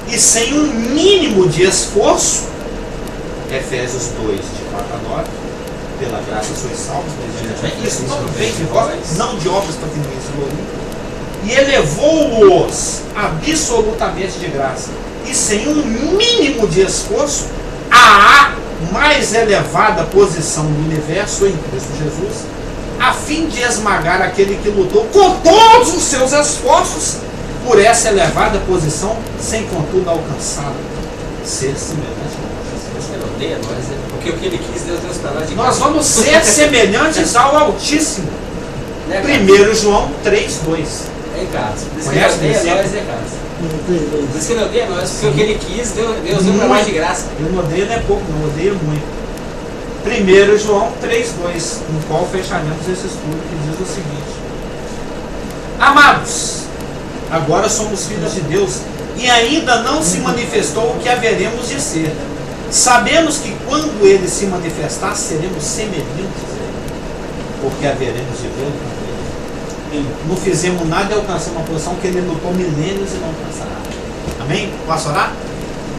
e sem um mínimo de esforço. Efésios 2, de 4 a 9. Pela graça sois salvos, isso não vem de vós, não de obras para que ninguém se glorie. E elevou-os absolutamente de graça e sem um mínimo de esforço à mais elevada posição do universo em Cristo Jesus, a fim de esmagar aquele que lutou com todos os seus esforços por essa elevada posição, sem contudo alcançá-la. Ser semelhante a nós. Ele odeia nós, né? Porque o que ele quis, Deus deu para nós de Nós graça. vamos ser semelhantes ao Altíssimo. Né, 1 João 3, 2. É em casa. Por isso que ele Conhece odeia esse nós, é casa. Por isso que ele odeia nós, porque o que ele quis, Deus deu para nós de graça. Eu não odeio, não é pouco, não odeio muito. 1 João 3, 2, no qual fecharemos esse estudo, que diz o seguinte: amados, agora somos filhos de Deus e ainda não se manifestou o que haveremos de ser. Sabemos que quando ele se manifestar, seremos semelhantes a ele, porque haveremos de vê-lo como ele. Não fizemos nada e alcançamos uma posição que ele lutou milênios e não alcançará. Amém? Posso orar?